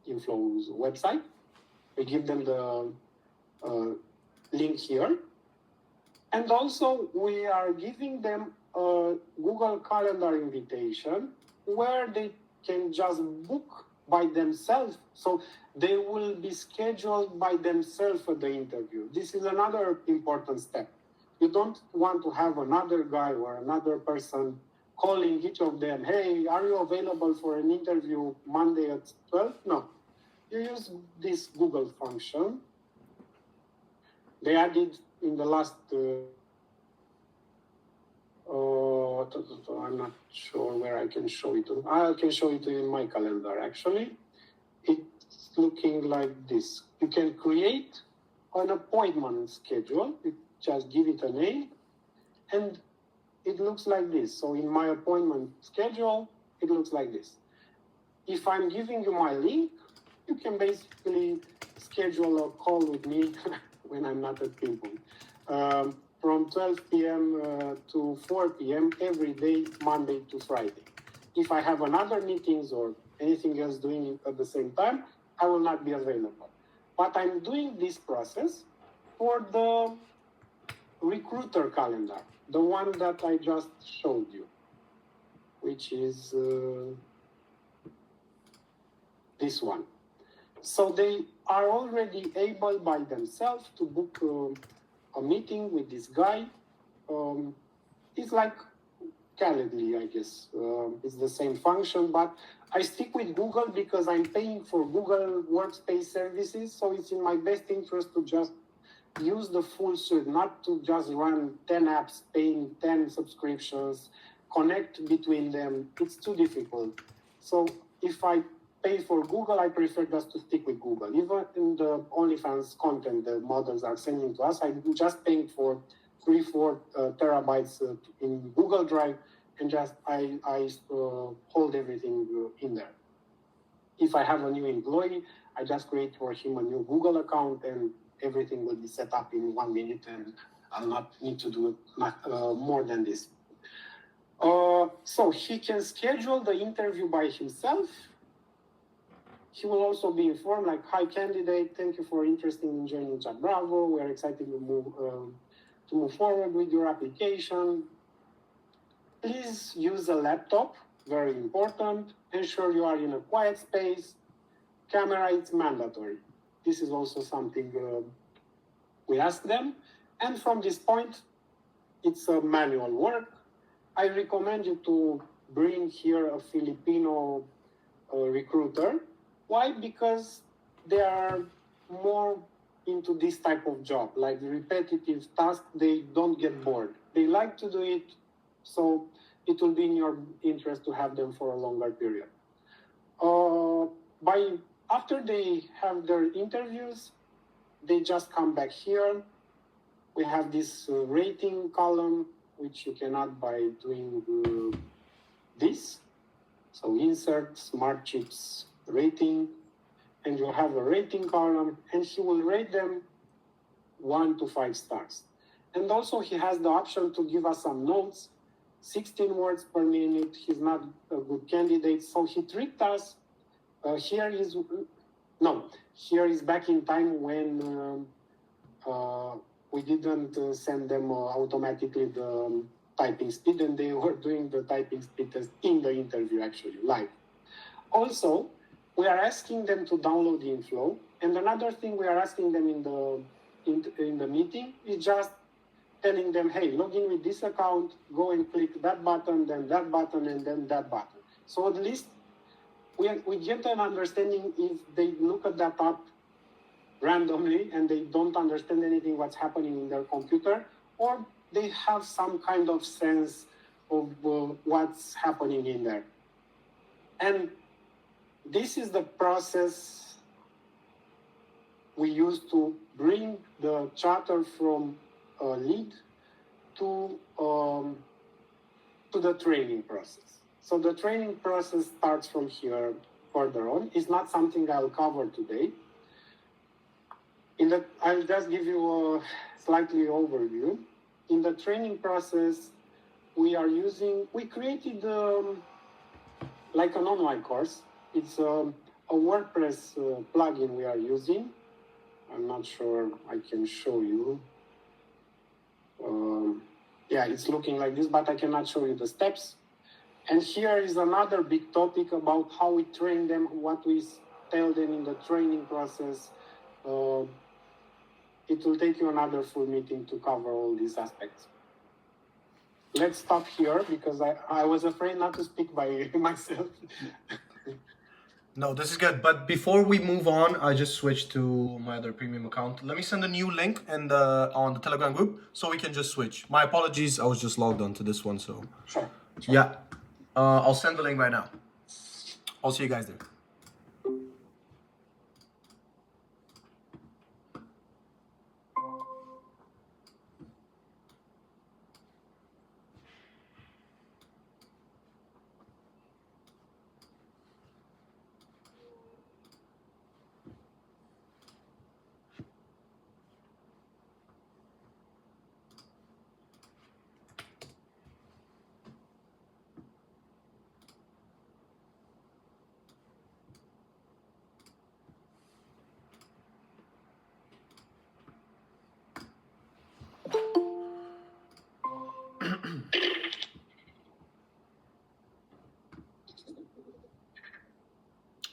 Inflow's website. We give them the link here. And also we are giving them a Google Calendar invitation where they can just book by themselves. So they will be scheduled by themselves for the interview. This is another important step. You don't want to have another guy or another person calling each of them, hey, are you available for an interview Monday at 12? No. You use this Google function. They added in the last, I'm not sure where I can show it. I can show it in my calendar, actually. It's looking like this. You can create an appointment schedule. You just give it a name, and it looks like this. So in my appointment schedule, it looks like this. If I'm giving you my link, you can basically schedule a call with me when I'm not at ping pong. From 12 p.m. To 4 p.m. every day, Monday to Friday. If I have another meetings or anything else doing at the same time, I will not be available. But I'm doing this process for the recruiter calendar, the one that I just showed you, which is this one. So they are already able by themselves to book a meeting with this guy. It's like Calendly, I guess. It's the same function, but I stick with Google because I'm paying for Google Workspace services, so it's in my best interest to just use the full suite, not to just run 10 apps, paying 10 subscriptions, connect between them. It's too difficult. So if I pay for Google, I prefer just to stick with Google. Even in the OnlyFans content the models are sending to us, I'm just paying for 3-4 terabytes in Google Drive, and just I hold everything in there. If I have a new employee, I just create for him a new Google account, and everything will be set up in 1 minute, and I'll not need to do more than this. So he can schedule the interview by himself. He will also be informed, like, hi candidate, thank you for interest in joining Chat Bravo. We are excited to move forward with your application. Please use a laptop, very important. Ensure you are in a quiet space. Camera is mandatory. This is also something we ask them. And from this point, it's a manual work. I recommend you to bring here a Filipino recruiter. Why? Because they are more into this type of job, like repetitive tasks. They don't get bored. They like to do it, so it will be in your interest to have them for a longer period. After they have their interviews, they just come back here. We have this rating column, which you can add by doing this. So insert Smart Chips rating, and you have a rating column, and he will rate them 1 to 5 stars. And also he has the option to give us some notes, 16 words per minute. He's not a good candidate, so he tricked us. Here is back in time when we didn't send them automatically the typing speed, and they were doing the typing speed test in the interview, actually, live. Also, we are asking them to download the Inflow, and another thing we are asking them in the meeting is just telling them, hey, log in with this account, go and click that button, then that button, and then that button. So at least we get an understanding if they look at that app randomly and they don't understand anything what's happening in their computer, or they have some kind of sense of what's happening in there. And this is the process we use to bring the chatter from a lead to the training process. So the training process starts from here further on. It's not something I'll cover today. I'll just give you a slightly overview. In the training process, we are using, we created like an online course. It's a WordPress plugin we are using. I'm not sure I can show you. Yeah, it's looking like this, but I cannot show you the steps. And here is another big topic about how we train them, what we tell them in the training process. It will take you another full meeting to cover all these aspects. Let's stop here because I was afraid not to speak by myself. No, this is good. But before we move on, I just switched to my other premium account. Let me send a new link on the Telegram group so we can just switch. My apologies, I was just logged on to this one, so Sure. yeah. I'll send the link right now. I'll see you guys there.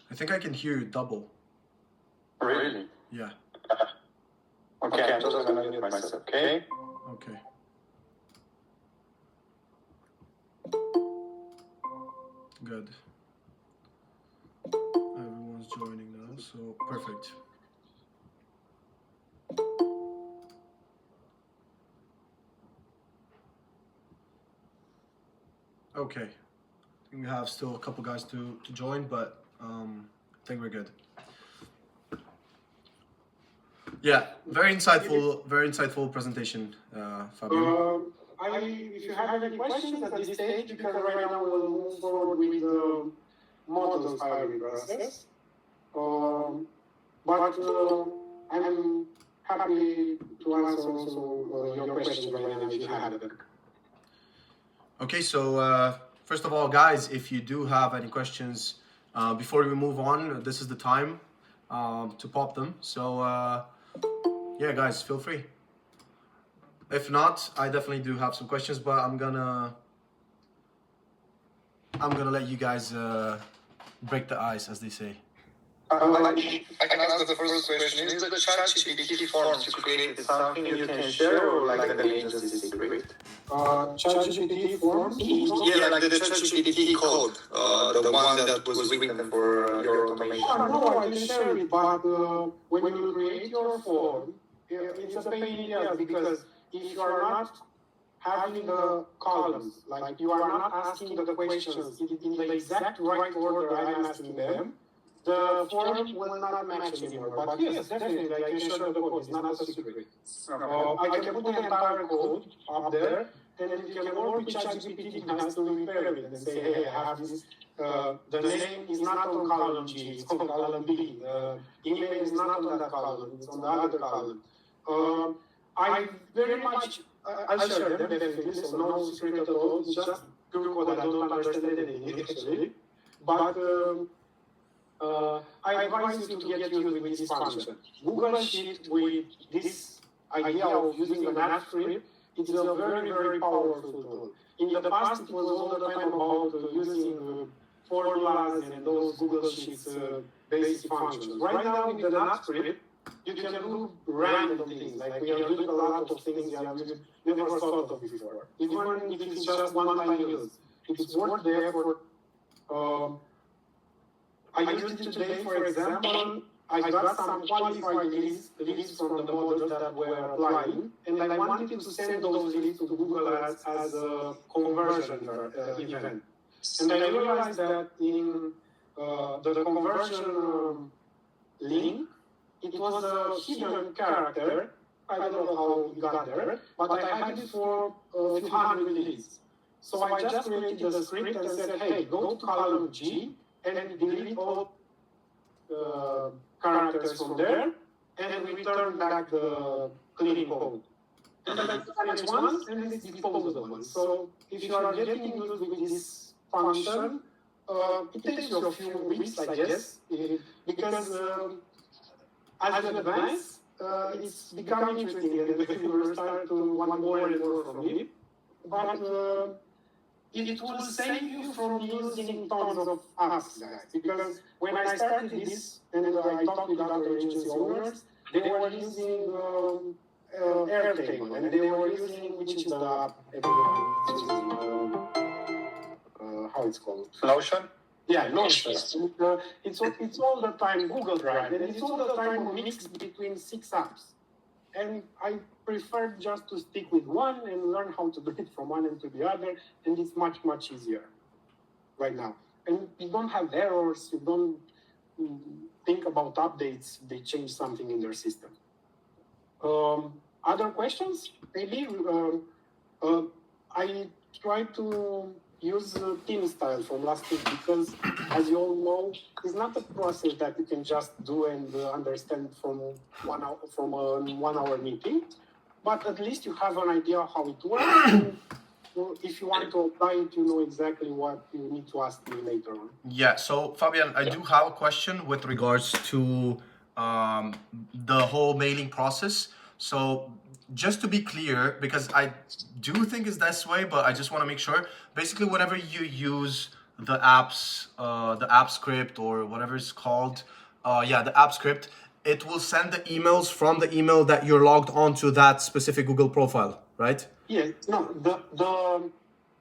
I think I can hear you double. Really? Yeah. Okay, I'm just gonna mute myself, okay? Okay. Good. Everyone's joining now, so perfect. Okay. I think we have still a couple guys to join, but I think we're good. Yeah, very insightful presentation, Fabio. If you have any questions at this stage, because right now we'll move forward with the models hiring process. But I'm happy to answer also your questions right now if you have them. Okay, so first of all, guys, if you do have any questions before we move on, this is the time to pop them. So yeah, guys, feel free. If not, I definitely do have some questions, but I'm gonna let you guys break the ice, as they say. I can ask the first question. Is the ChatGPT forms you created something you can share, or like the agency secret? ChatGPT forms? Yeah, like the ChatGPT code, the one that was written for your automation. No, I can share it, but when you create your form, it's a pain in the ass because if you are not having the columns, like you are not asking the questions in the exact right order I'm asking them, the form will not match anymore. But yes, definitely, I can share the code. It's not a secret. I can put the entire code up there, and then you can work with ChatGPT has to repair it and say, hey, I have this. The name is not on column G, it's on column B. The email is not on that column, it's on the other column. I very much, I'll share them definitely, so no secret at all. It's just pure code, I don't understand anything actually. But I advise you to get used with this function. Google Sheet with this idea of using an app script, it's a very, very powerful tool. In the past, it was all the time about using formulas and those Google Sheets basic functions. Right now, with the app script, you can do random things. Like we are doing a lot of things you have never thought of before. Even if it's just one-time use, it's worth the effort. I used it today, for example. I got some qualified lists from the models that were applying, and I wanted to send those lists to Google as a conversion event. And I realized that in the conversion link, it was a hidden character. I don't know how it got there, but I had it for a few hundred lists. So I just created the script and said, hey, go to column G and delete all characters from there and return back the clean code. And then it's managed ones and it's disposable ones. So if you are getting used with this function, it takes you a few weeks, I guess, because as you advance, it's becoming interesting and you will start to want more and more from it. But it will save you from using tons of apps, guys. Because when I started this and I talked with other agency owners, they were using Airtable and they were using, which is the app everyone is using, how it's called? Notion? Yeah, Notion. It's all the time Google Drive, and it's all the time a mix between 6 apps. And I prefer just to stick with one and learn how to do it from one end to the other, and it's much, much easier right now. And you don't have errors, you don't think about updates, they change something in their system. Other questions? Maybe I try to use team style from last week because, as you all know, it's not a process that you can just do and understand from 1 hour from a 1 hour meeting, but at least you have an idea how it works. And if you want to apply it, you know exactly what you need to ask me later on. Yeah, so Fabian, I do have a question with regards to the whole mailing process. So just to be clear, because I do think it's this way, but I just want to make sure. Basically, whenever you use the app script or whatever it's called, the app script, it will send the emails from the email that you're logged onto that specific Google profile, right? Yeah, no,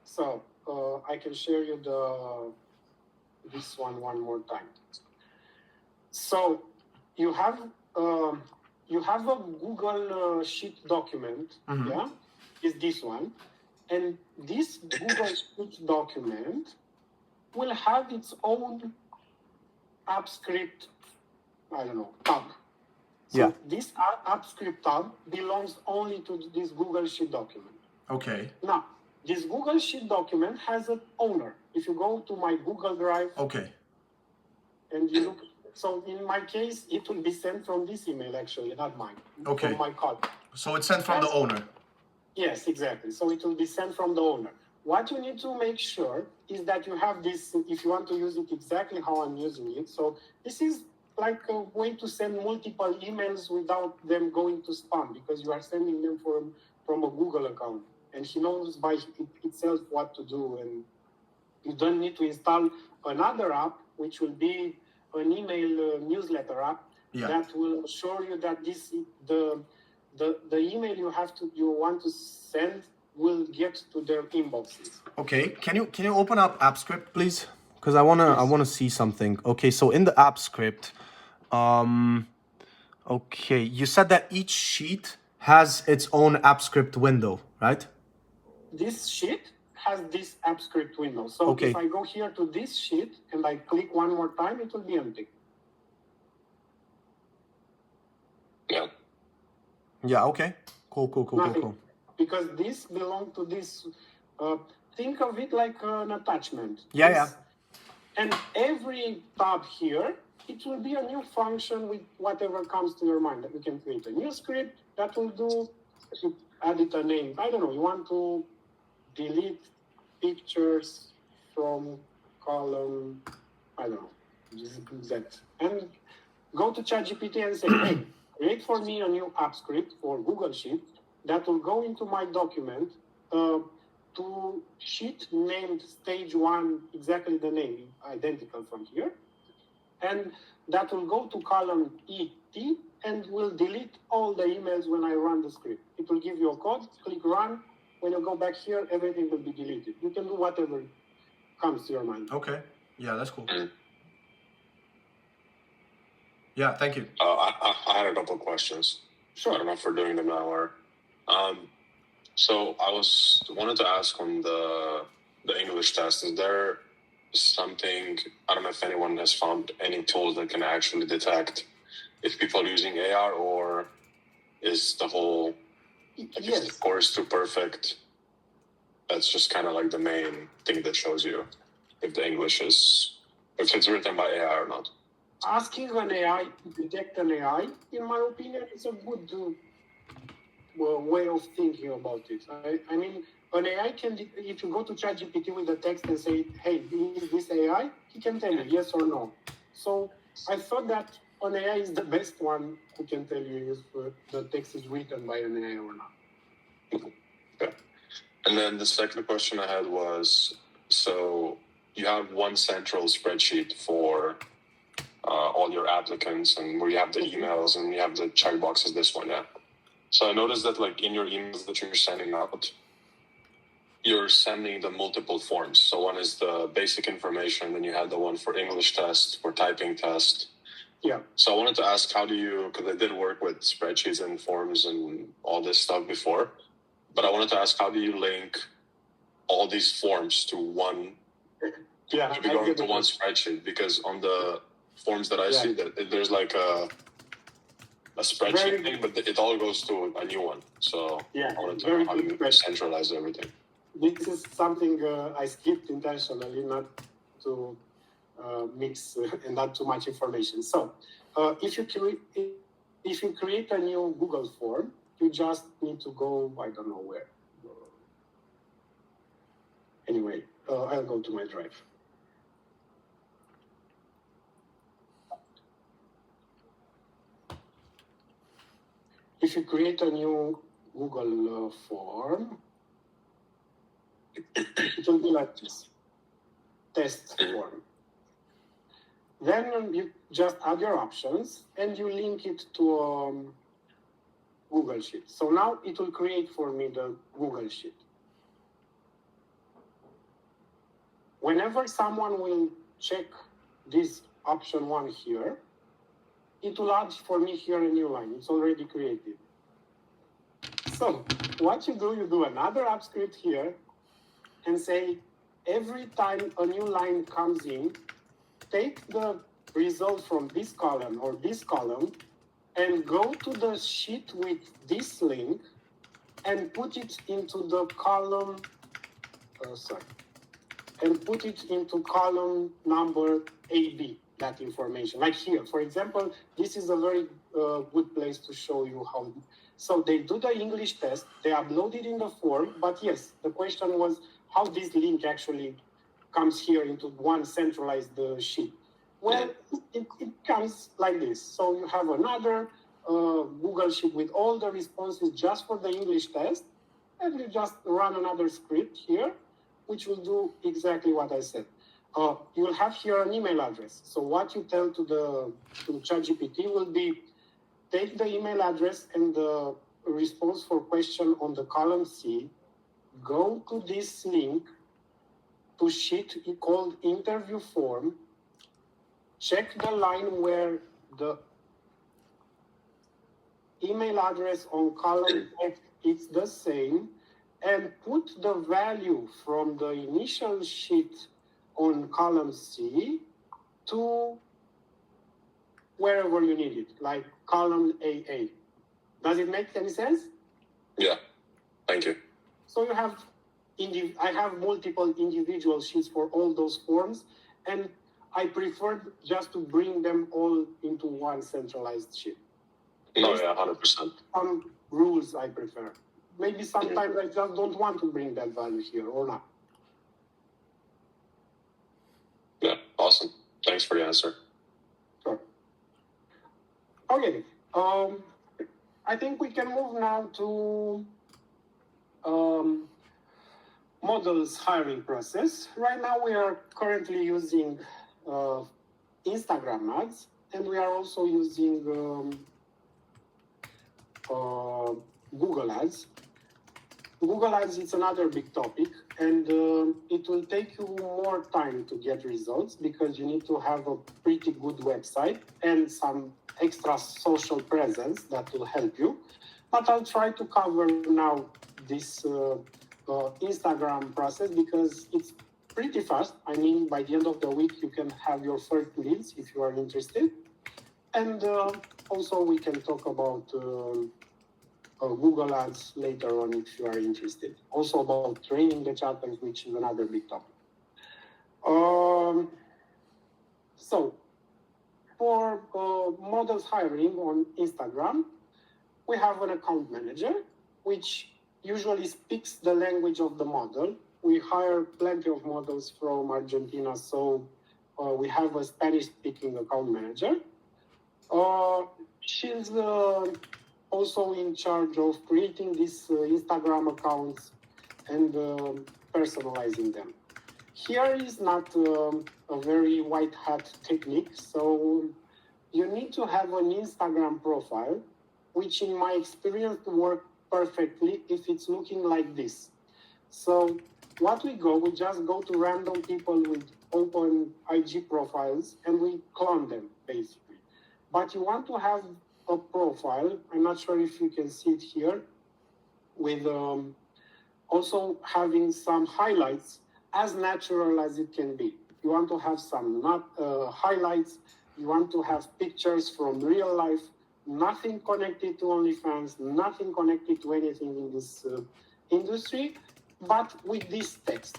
so I can share you this one more time. So you have a Google Sheet document, yeah, is this one, and this Google Sheet document will have its own app script, I don't know, tab. So this app script tab belongs only to this Google Sheet document. Okay. Now, this Google Sheet document has an owner. If you go to my Google Drive, Okay. and you look, so in my case, it will be sent from this email actually, not mine. Okay. From my colleague. So it's sent from the owner. Yes, exactly. So it will be sent from the owner. What you need to make sure is that you have this, if you want to use it exactly how I'm using it. So this is like a way to send multiple emails without them going to spam, because you are sending them from a Google account. And he knows by itself what to do. And you don't need to install another app, which will be an email newsletter app that will assure you that the email you want to send will get to their inboxes. Okay, can you open up app script, please? Because I wanna see something. Okay, so in the app script, okay, you said that each sheet has its own app script window, right? This sheet has this app script window. So if I go here to this sheet and I click one more time, it will be empty. Yeah. Yeah, okay. Cool. Because this belongs to this, think of it like an attachment. Yeah. And every tab here, it will be a new function with whatever comes to your mind. That you can create a new script that will do, you add it a name. I don't know, you want to delete pictures from column, I don't know, Z. And go to ChatGPT and say, hey, create for me a new app script for Google Sheet that will go into my document to sheet named stage 1, exactly the name, identical from here. And that will go to column ET and will delete all the emails when I run the script. It will give you a code, click run. When you go back here, everything will be deleted. You can do whatever comes to your mind. Okay. Yeah, that's cool. Yeah, thank you. I had a couple questions. Sure. I don't know if we're doing them now or... So I wanted to ask on the English test, is there something, I don't know if anyone has found any tools that can actually detect if people are using AR, or is the whole, if the course too perfect, that's just kind of like the main thing that shows you if the English is, if it's written by AI or not? Asking an AI to detect an AI, in my opinion, is a good way of thinking about it. I mean, an AI can, if you go to ChatGPT with the text and say, hey, is this AI? He can tell you yes or no. So I thought that an AI is the best one who can tell you if the text is written by an AI or not. Okay. And then the second question I had was, so you have one central spreadsheet for all your applicants, and where you have the emails and you have the checkboxes, this one, yeah. So I noticed that like in your emails that you're sending out, you're sending the multiple forms. So one is the basic information, then you had the one for English test, for typing test. Yeah. So I wanted to ask, how do you, because I did work with spreadsheets and forms and all this stuff before, but I wanted to ask, how do you link all these forms to one, to be going to one spreadsheet? Because on the forms that I see, that there's like a spreadsheet thing, but it all goes to a new one. So I wanted to know how you centralize everything. This is something I skipped intentionally, not to mix and add too much information. So if you create a new Google form, you just need to go, I don't know where. Anyway, I'll go to my drive. If you create a new Google form, it will be like this, test form. Then you just add your options and you link it to Google Sheet. So now it will create for me the Google Sheet. Whenever someone will check this option 1 here, it will add for me here a new line. It's already created. So what you do another app script here and say, every time a new line comes in, take the result from this column or this column and go to the sheet with this link and put it into the column, and put it into column number AB, that information. Like here, for example, this is a very good place to show you how. So they do the English test, they upload it in the form, but yes, the question was how this link actually comes here into one centralized sheet. Well, it comes like this. So you have another Google Sheet with all the responses just for the English test, and you just run another script here, which will do exactly what I said. You'll have here an email address. So what you tell to ChatGPT will be, take the email address and the response for question on the column C, go to this link to sheet called interview form, check the line where the email address on column F is the same, and put the value from the initial sheet on column C to wherever you need it, like column AA. Does it make any sense? Yeah, thank you. So you have, I have multiple individual sheets for all those forms, and I preferred just to bring them all into one centralized sheet. No, yeah, 100%. Some rules I prefer. Maybe sometimes I just don't want to bring that value here or not. Yeah, awesome. Thanks for the answer. Sure. Okay. I think we can move now to models hiring process. Right now we are currently using Instagram ads, and we are also using Google ads. Google ads is another big topic, and it will take you more time to get results because you need to have a pretty good website and some extra social presence that will help you. But I'll try to cover now this Instagram process because it's pretty fast. I mean, by the end of the week, you can have your first leads if you are interested. And also we can talk about Google ads later on if you are interested. Also about training the chatters, which is another big topic. So for models hiring on Instagram, we have an account manager. which usually speaks the language of the model. We hire plenty of models from Argentina, so we have a Spanish-speaking account manager. She's also in charge of creating these Instagram accounts and personalizing them. Here is not a very white hat technique, so you need to have an Instagram profile, which in my experience works perfectly if it's looking like this. So we just go to random people with open IG profiles and we clone them basically. But you want to have a profile, I'm not sure if you can see it here, with also having some highlights as natural as it can be. You want to have some highlights, you want to have pictures from real life, nothing connected to OnlyFans, nothing connected to anything in this industry, but with this text.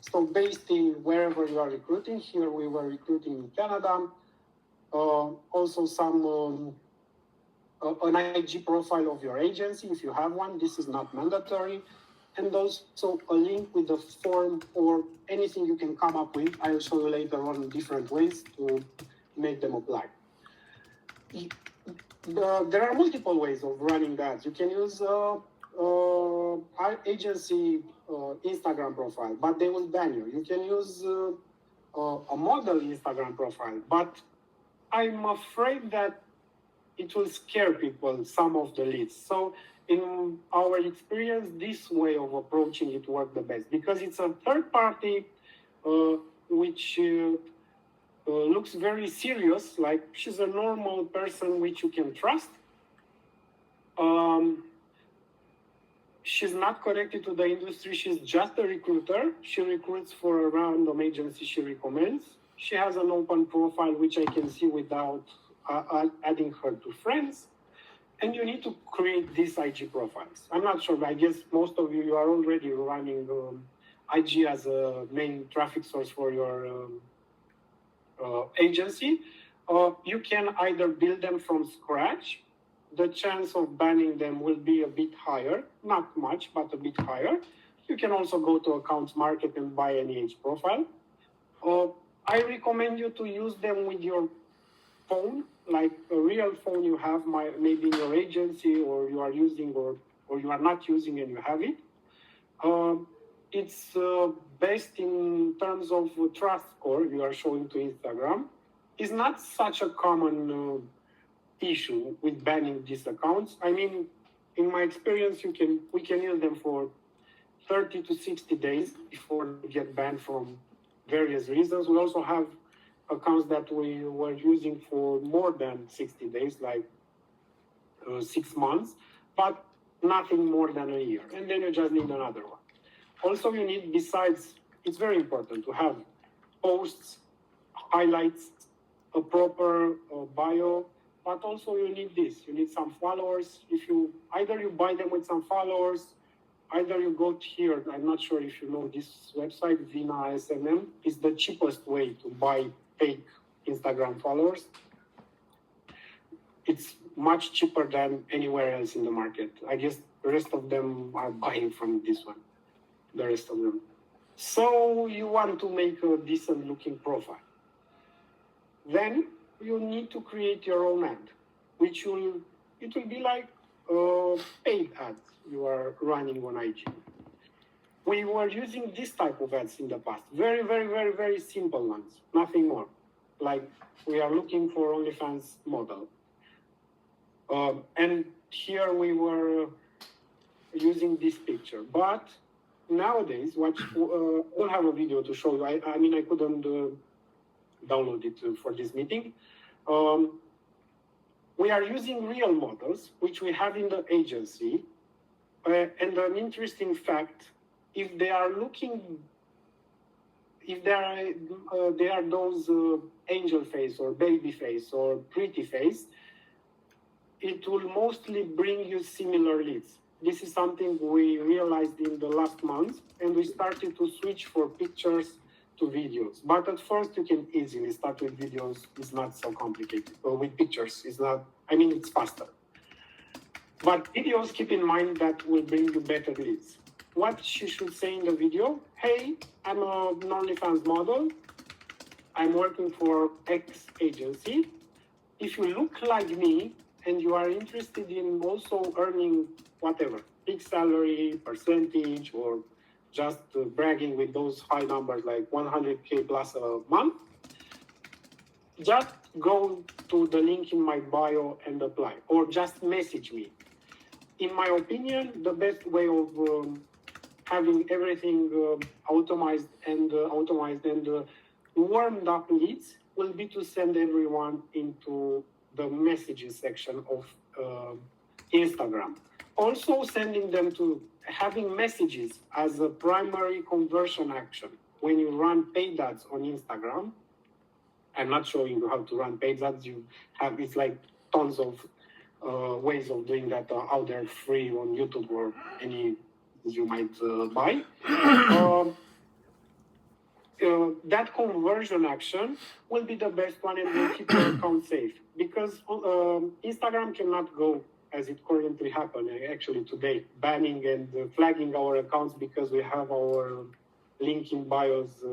So based in wherever you are recruiting, here we were recruiting in Canada, also some an IG profile of your agency, if you have one, this is not mandatory, and also a link with the form or anything you can come up with. I'll show you later on different ways to make them apply. There are multiple ways of running that. You can use our agency Instagram profile, but they will ban you. You can use a model Instagram profile, but I'm afraid that it will scare people, some of the leads. So in our experience, this way of approaching it worked the best because it's a third party which looks very serious, like she's a normal person which you can trust. She's not connected to the industry, she's just a recruiter. She recruits for a random agency she recommends. She has an open profile which I can see without adding her to friends. And you need to create these IG profiles. I'm not sure, but I guess most of you are already running IG as a main traffic source for your agency. You can either build them from scratch. The chance of banning them will be a bit higher, not much, but a bit higher. You can also go to Accounts Market and buy any age profile. I recommend you to use them with your phone, like a real phone you have, maybe in your agency, or you are using, or you are not using and you have it. It's based in terms of trust score you are showing to Instagram. It's not such a common issue with banning these accounts. I mean, in my experience, we can use them for 30 to 60 days before they get banned from various reasons. We also have accounts that we were using for more than 60 days, like 6 months, but nothing more than a year. And then you just need another one. Also, you need, besides, it's very important to have posts, highlights, a proper bio, but also you need this. You need some followers. Either you buy them with some followers, either you go here. I'm not sure if you know this website, Vina SMM, is the cheapest way to buy fake Instagram followers. It's much cheaper than anywhere else in the market. I guess the rest of them are buying from this one, the rest of them. So you want to make a decent looking profile. Then you need to create your own ad, it will be like paid ads you are running on IG. We were using this type of ads in the past. Very, very, very, very simple ones, nothing more. Like we are looking for OnlyFans model. And here we were using this picture. But nowadays, we'll have a video to show you. I mean, I couldn't download it for this meeting. We are using real models, which we have in the agency. And an interesting fact, if they are those angel face or baby face or pretty face, it will mostly bring you similar leads. This is something we realized in the last month, and we started to switch for pictures to videos. But at first you can easily start with videos. It's not so complicated. Or with pictures, it's faster. But videos, keep in mind that will bring you better leads. What she should say in the video: hey, I'm an OnlyFans model. I'm working for X agency. If you look like me and you are interested in also earning whatever, fixed salary, percentage, or just bragging with those high numbers like 100K plus a month, just go to the link in my bio and apply, or just message me. In my opinion, the best way of having everything automated and warmed up leads will be to send everyone into the messages section of Instagram. Also, sending them to having messages as a primary conversion action. When you run paid ads on Instagram, I'm not showing you how to run paid ads. It's like tons of ways of doing that out there free on YouTube or any you might buy. That conversion action will be the best one and will keep your account safe, because Instagram cannot go as it currently happens actually today, banning and flagging our accounts because we have our link in bios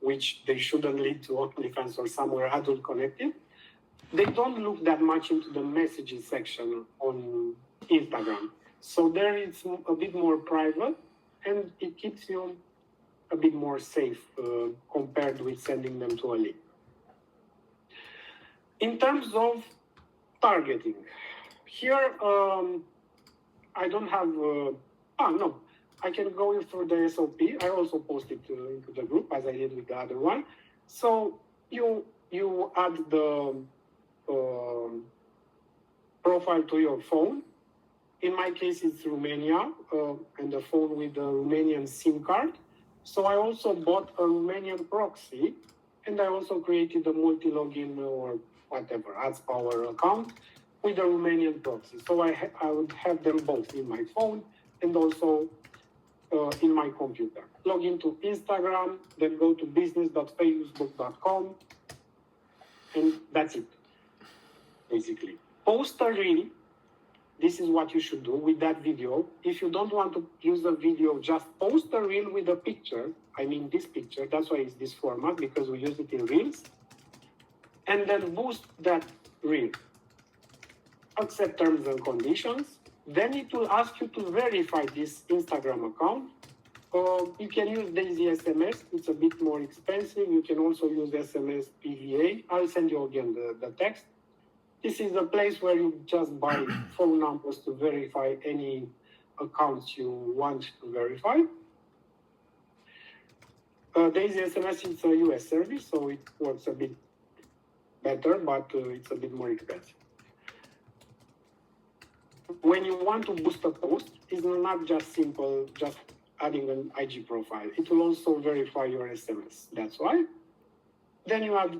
which they shouldn't lead to OnlyFans or somewhere adult connected. They don't look that much into the messages section on Instagram. So there it's a bit more private and it keeps you a bit more safe compared with sending them to a link. In terms of targeting, here I don't have, I can go in through the SOP. I also post it into the group as I did with the other one. So you add the profile to your phone. In my case, it's Romania and the phone with the Romanian SIM card. So I also bought a Romanian proxy and I also created a multi-login or whatever, AdsPower account with a Romanian proxy. So I would have them both in my phone and also in my computer. Log into Instagram, then go to business.facebook.com, and that's it, basically. Post a reel. This is what you should do with that video. If you don't want to use a video, just post a reel with a picture. I mean this picture, that's why it's this format, because we use it in reels. And then boost that reel. Accept terms and conditions. Then it will ask you to verify this Instagram account. You can use Daisy SMS. It's a bit more expensive. You can also use SMS PVA. I'll send you again the text. This is a place where you just buy phone numbers to verify any accounts you want to verify. Daisy SMS is a US service, so it works a bit better, but it's a bit more expensive. When you want to boost a post, it's not just simple, just adding an IG profile. It will also verify your SMS. That's why. Then you add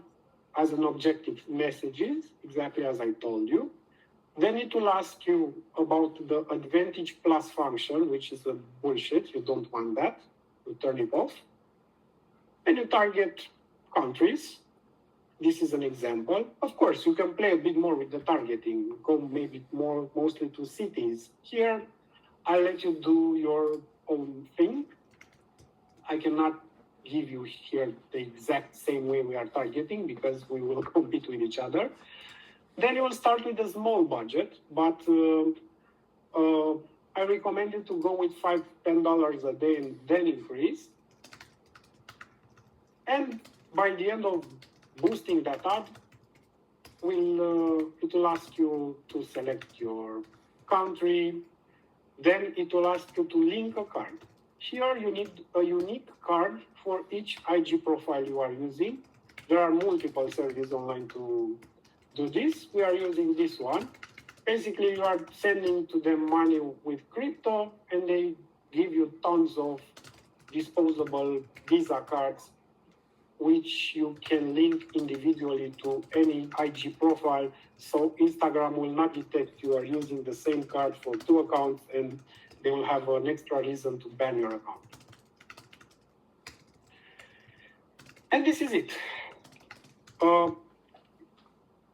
as an objective messages, exactly as I told you. Then it will ask you about the Advantage Plus function, which is a bullshit. You don't want that. You turn it off. And you target countries. This is an example. Of course, you can play a bit more with the targeting, go maybe mostly to cities. Here, I'll let you do your own thing. I cannot give you here the exact same way we are targeting because we will compete with each other. Then you will start with a small budget, but I recommend you to go with $5-10 a day and then increase. And by the end of boosting that ad, it will ask you to select your country. Then it will ask you to link a card. Here you need a unique card for each IG profile you are using. There are multiple services online to do this. We are using this one. Basically, you are sending to them money with crypto, and they give you tons of disposable Visa cards, which you can link individually to any IG profile. So Instagram will not detect you are using the same card for 2 accounts, and they will have an extra reason to ban your account. And this is it.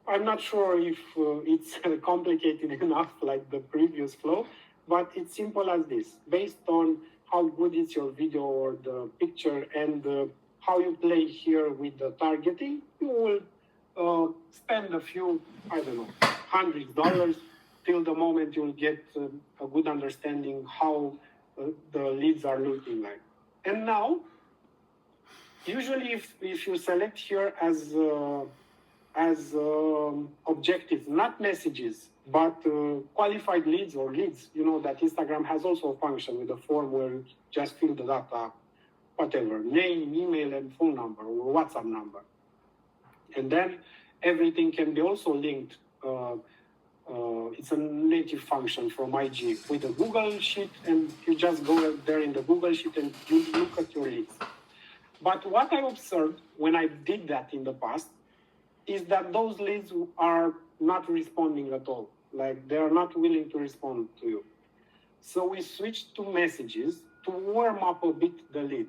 I'm not sure if it's complicated enough like the previous flow, but it's simple as this. Based on how good is your video or the picture and how you play here with the targeting, you will spend a few, I don't know, $100 till the moment you'll get a good understanding how the leads are looking like. And now, usually if you select here as objectives, not messages, but qualified leads or leads, you know that Instagram has also a function with a form where you just fill the data, whatever, name, email, and phone number, or WhatsApp number. And then everything can be also linked. It's a native function from IG with a Google Sheet, and you just go there in the Google Sheet and you look at your leads. But what I observed when I did that in the past is that those leads are not responding at all. Like they are not willing to respond to you. So we switched to messages to warm up a bit the lead.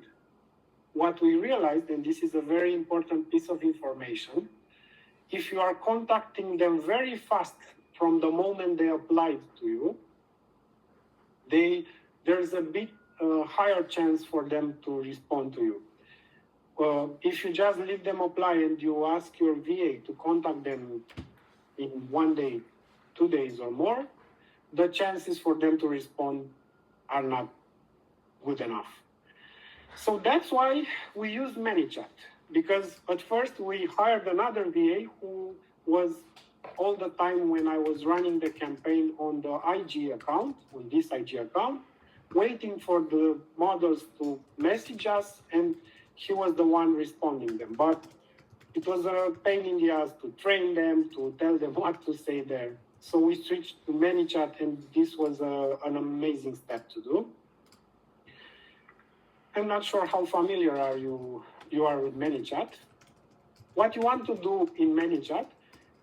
What we realized, and this is a very important piece of information, if you are contacting them very fast from the moment they applied to you, there's a bit higher chance for them to respond to you. If you just leave them apply and you ask your VA to contact them in 1 day, 2 days or more, the chances for them to respond are not good enough. So that's why we use ManyChat, because at first we hired another VA who was all the time when I was running the campaign on the IG account, on this IG account, waiting for the models to message us, and he was the one responding them. But it was a pain in the ass to train them, to tell them what to say there. So we switched to ManyChat, and this was an amazing step to do. I'm not sure how familiar you are with ManyChat. What you want to do in ManyChat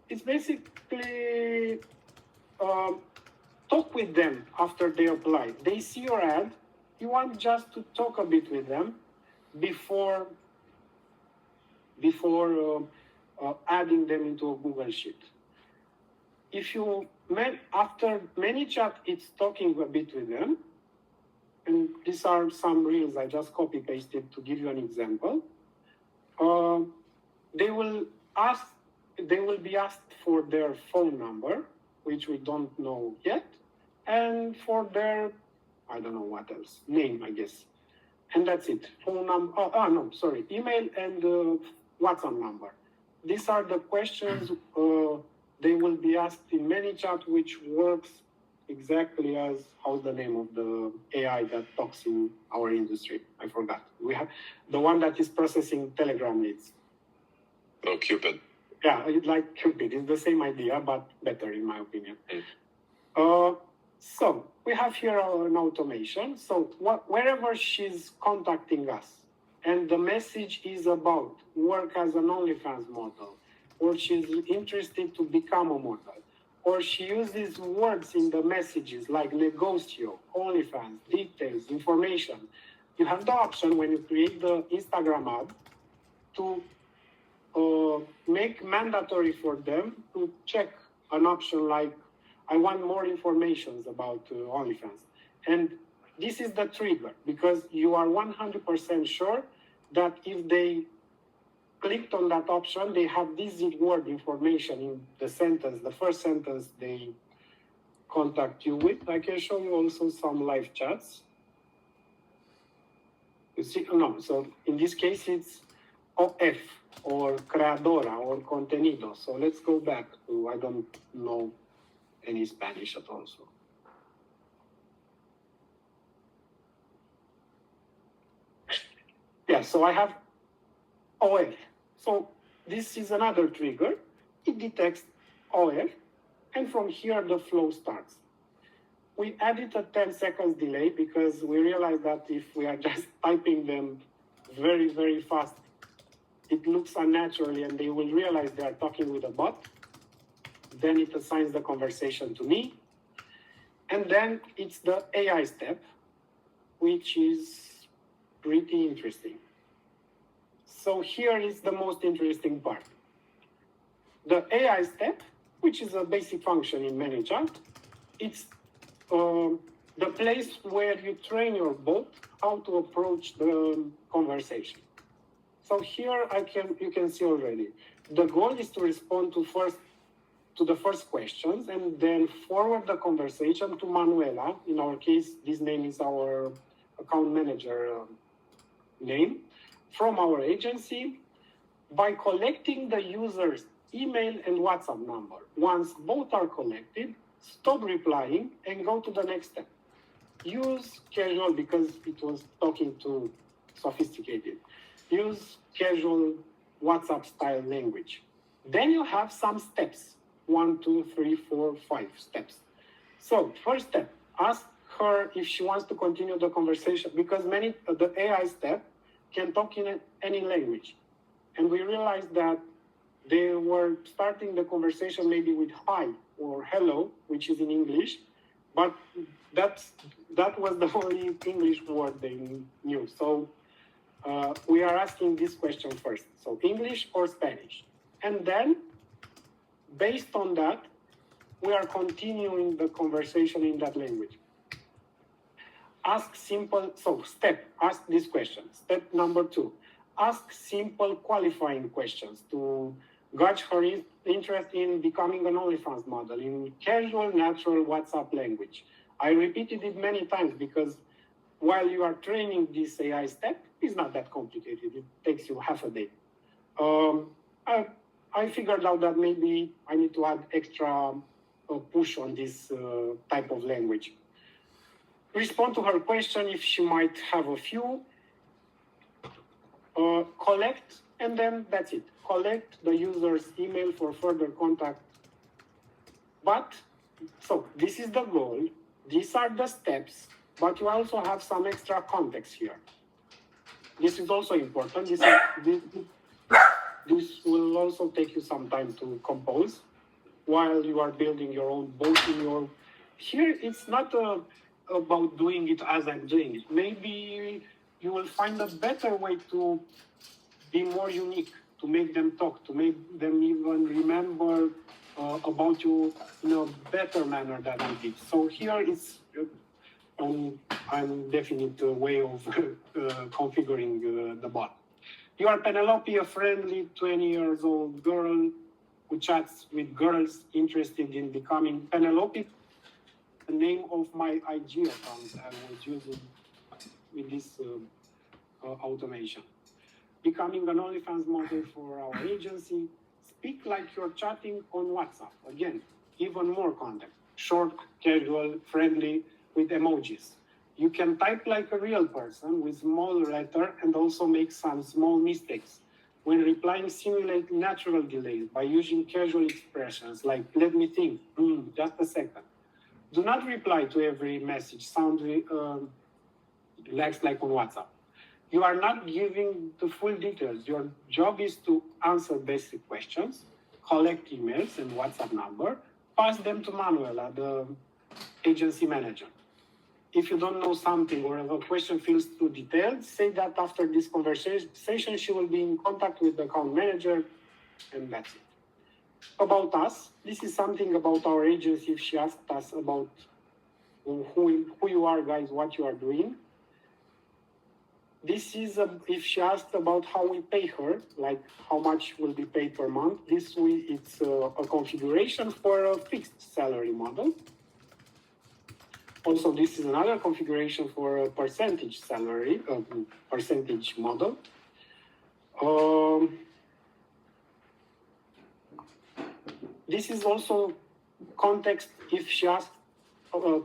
is basically talk with them after they apply. They see your ad. You want just to talk a bit with them before adding them into a Google Sheet. If you after ManyChat, it's talking a bit with them. And these are some reels I just copy pasted to give you an example. They will be asked for their phone number, which we don't know yet, and for their, I don't know what else, name, I guess. And that's it. Phone number, email and WhatsApp number. These are the questions they will be asked in ManyChat, which works exactly as, how's the name of the AI that talks in our industry? I forgot. We have the one that is processing Telegram leads. Oh, Cupid. Yeah, it's like Cupid. It's the same idea, but better in my opinion. So we have here an automation. So wherever she's contacting us and the message is about work as an OnlyFans model, or she's interested to become a model, or she uses words in the messages like negotio, OnlyFans, details, information, you have the option when you create the Instagram ad to make mandatory for them to check an option like, I want more information about OnlyFans. And this is the trigger, because you are 100% sure that if they clicked on that option, they have this word information in the sentence, the first sentence they contact you with. I can show you also some live chats. You see, no, so in this case it's OF or creadora or contenido. So let's go back to, I don't know any Spanish at all. So. Yeah, so I have OF. So this is another trigger. It detects OF, and from here the flow starts. We added a 10 seconds delay because we realized that if we are just typing them very, very fast, it looks unnaturally and they will realize they are talking with a bot. Then it assigns the conversation to me. And then it's the AI step, which is pretty interesting. So here is the most interesting part. The AI step, which is a basic function in ManyChat, it's the place where you train your bot how to approach the conversation. So here you can see already. The goal is to respond to the first questions and then forward the conversation to Manuela. In our case, this name is our account manager name from our agency, by collecting the user's email and WhatsApp number. Once both are collected, stop replying and go to the next step. Use casual, because it was talking too sophisticated. Use casual WhatsApp style language. Then you have some steps. 1, 2, 3, 4, 5 steps. So first step, ask her if she wants to continue the conversation, because the AI step can talk in any language. And we realized that they were starting the conversation maybe with hi or hello, which is in English, but that was the only English word they knew. So we are asking this question first. So English or Spanish? And then, based on that, we are continuing the conversation in that language. Ask this question. Step number 2, ask simple qualifying questions to gauge her interest in becoming an OnlyFans model in casual, natural WhatsApp language. I repeated it many times because while you are training this AI step, it's not that complicated. It takes you half a day. I figured out that maybe I need to add extra push on this type of language. Respond to her question if she might have a few. Collect, and then that's it. Collect the user's email for further contact. So this is the goal. These are the steps, but you also have some extra context here. This is also important. This will also take you some time to compose while you are building your own boat in your... Here, it's not about doing it as I'm doing it. Maybe you will find a better way to be more unique, to make them talk, to make them even remember about you in a better manner than I did. So here it's I'm definite way of configuring the bot. You are Penelope, a friendly 20-year-old girl who chats with girls interested in becoming Penelope, the name of my IG account I was using with this automation. Becoming an OnlyFans model for our agency. Speak like you're chatting on WhatsApp. Again, even more content. Short, casual, friendly, with emojis. You can type like a real person with small letter and also make some small mistakes. When replying, simulate natural delays by using casual expressions like, let me think, just a second. Do not reply to every message, sound relaxed like on WhatsApp. You are not giving the full details. Your job is to answer basic questions, collect emails and WhatsApp number, pass them to Manuela, the agency manager. If you don't know something or if a question feels too detailed, say that after this conversation, she will be in contact with the account manager, and that's it. About us, this is something about our agency. If she asked us about who you are, guys, what you are doing. This is if she asked about how we pay her, like how much will be paid per month. It's a configuration for a fixed salary model. Also, this is another configuration for a percentage salary, percentage model. This is also context if she asks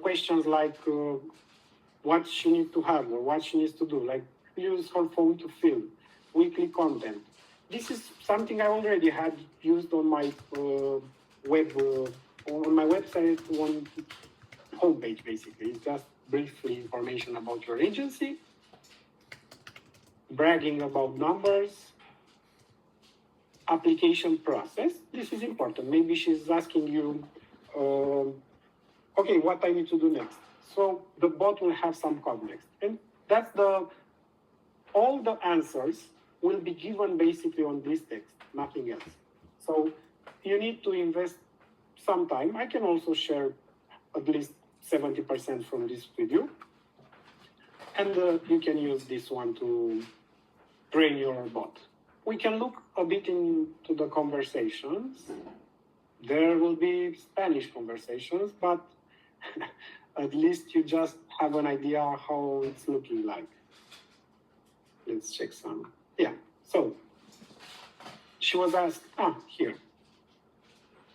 questions like what she needs to have or what she needs to do, like use her phone to film, weekly content. This is something I already had used on my on my website, on homepage basically. It's just briefly information about your agency, bragging about numbers, application process. This is important. Maybe she's asking you, okay, what I need to do next. So the bot will have some context. And that's all the answers will be given basically on this text, nothing else. So you need to invest some time. I can also share at least 70% from this with you. And you can use this one to train your bot. We can look a bit into the conversations. There will be Spanish conversations, but at least you just have an idea how it's looking like. Let's check some. Yeah, so she was asked, here.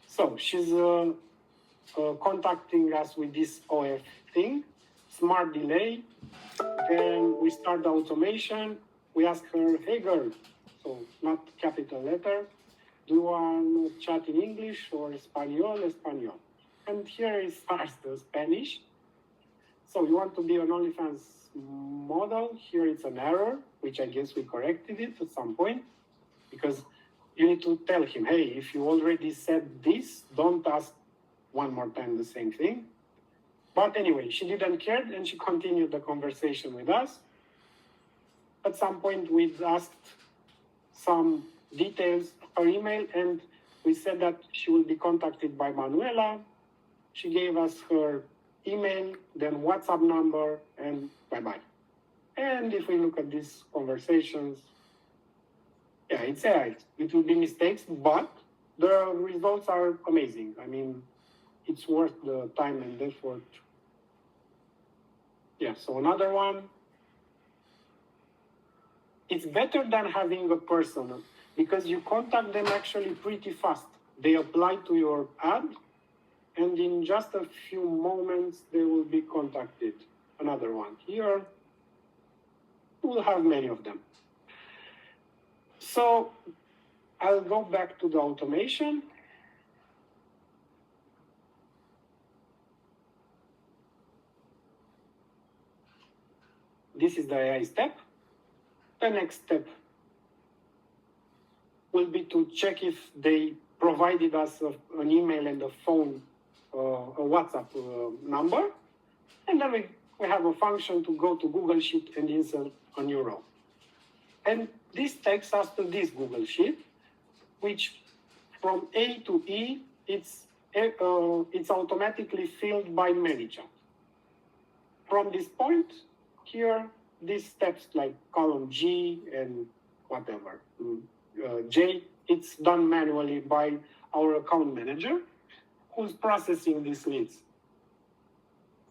So she's contacting us with this OF thing, smart delay. Then we start the automation. We ask her, hey girl, so not capital letter, do you want to chat in English or Espanol? And here is first the Spanish. So you want to be an OnlyFans model. Here it's an error, which I guess we corrected it at some point, because you need to tell him, hey, if you already said this, don't ask one more time the same thing. But anyway, she didn't care and she continued the conversation with us. At some point, we asked some details, her email, and we said that she will be contacted by Manuela. She gave us her email, then WhatsApp number, and bye-bye. And if we look at these conversations, yeah, it's AI. It will be mistakes, but the results are amazing. I mean, it's worth the time and effort. Yeah, so another one. It's better than having a person because you contact them actually pretty fast. They apply to your ad, and in just a few moments, they will be contacted. Another one here. We'll have many of them. So I'll go back to the automation. This is the AI step. The next step will be to check if they provided us an email and a phone, a WhatsApp number. And then we have a function to go to Google Sheet and insert a new row. And this takes us to this Google Sheet, which from A to E, it's automatically filled by ManyChat. From this point here, these steps like column G and whatever, J, it's done manually by our account manager who's processing these leads.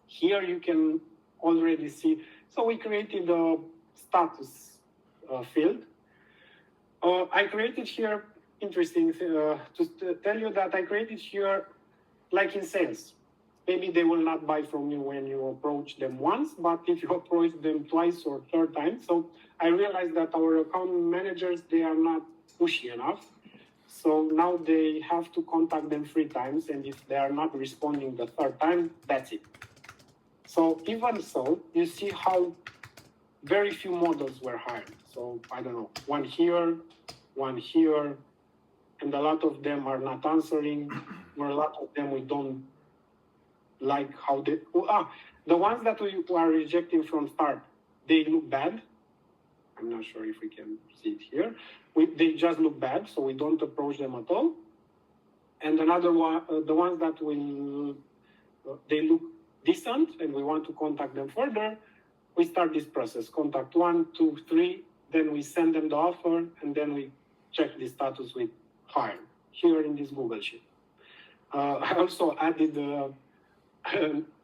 Here you can already see, so we created a status field. I created here, interesting to tell you that I created here like in sales. Maybe they will not buy from you when you approach them once, but if you approach them twice or third time. So I realized that our account managers, they are not pushy enough. So now they have to contact them 3 times. And if they are not responding the third time, that's it. So even so, you see how very few models were hired. So I don't know, one here, and a lot of them are not answering, or a lot of them we don't like how they, the ones that we are rejecting from start, they look bad. I'm not sure if we can see it here. They just look bad, so we don't approach them at all. And another one, the ones that they look decent and we want to contact them further, we start this process, contact 1, 2, 3, then we send them the offer, and then we check the status with hire here in this Google Sheet. I also added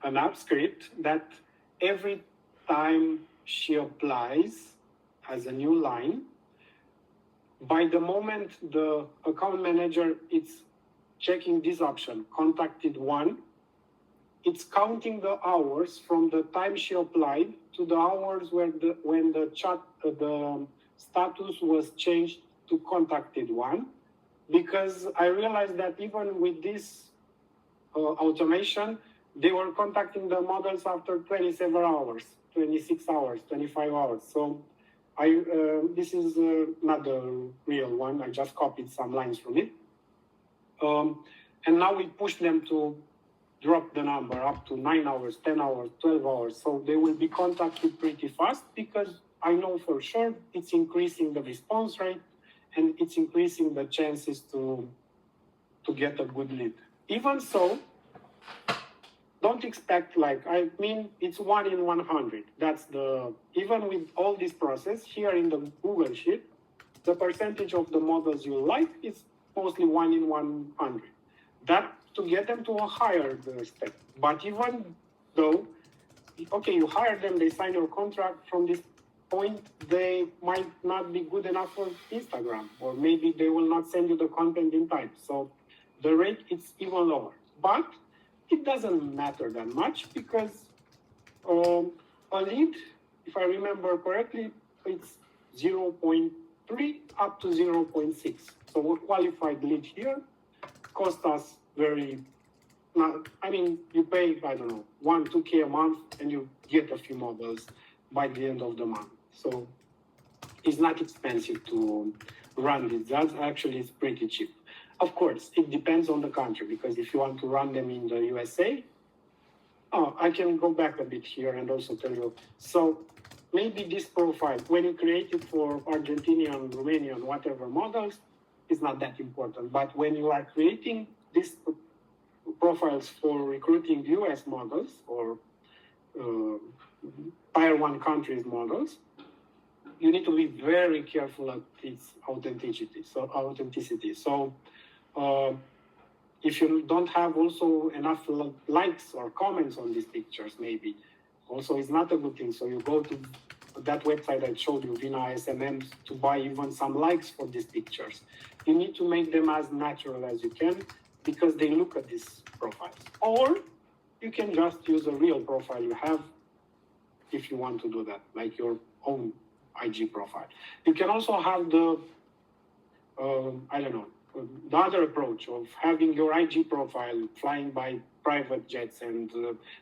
an app script that every time she applies as a new line, by the moment the account manager is checking this option, contacted 1, it's counting the hours from the time she applied to the hours when the status was changed to contacted 1, because I realized that even with this automation, they were contacting the models after 27 hours, 26 hours, 25 hours. So this is not the real one. I just copied some lines from it. And now we push them to drop the number up to 9 hours, 10 hours, 12 hours. So they will be contacted pretty fast because I know for sure it's increasing the response rate and it's increasing the chances to to get a good lead. Even so, don't expect it's 1 in 100. That's even with all this process here in the Google Sheet, the percentage of the models you like is mostly 1 in 100. That to get them to a higher step. But even though, okay, you hire them, they sign your contract, from this point, they might not be good enough for Instagram, or maybe they will not send you the content in time. So the rate is even lower. But it doesn't matter that much because a lead, if I remember correctly, it's 0.3 up to 0.6. So a qualified lead here cost us you pay, I don't know, 1-2K a month and you get a few models by the end of the month. So it's not expensive to run this. That actually is pretty cheap. Of course, it depends on the country, because if you want to run them in the USA, I can go back a bit here and also tell you. So maybe this profile, when you create it for Argentinian, Romanian, whatever models, is not that important. But when you are creating these profiles for recruiting US models or Tier 1 countries models, you need to be very careful at its authenticity. So if you don't have also enough likes or comments on these pictures, maybe also it's not a good thing. So you go to that website I showed you, Vina SMM, to buy even some likes for these pictures. You need to make them as natural as you can, because they look at these profiles. Or you can just use a real profile you have if you want to do that, like your own IG profile. You can also have the other approach of having your IG profile flying by private jets and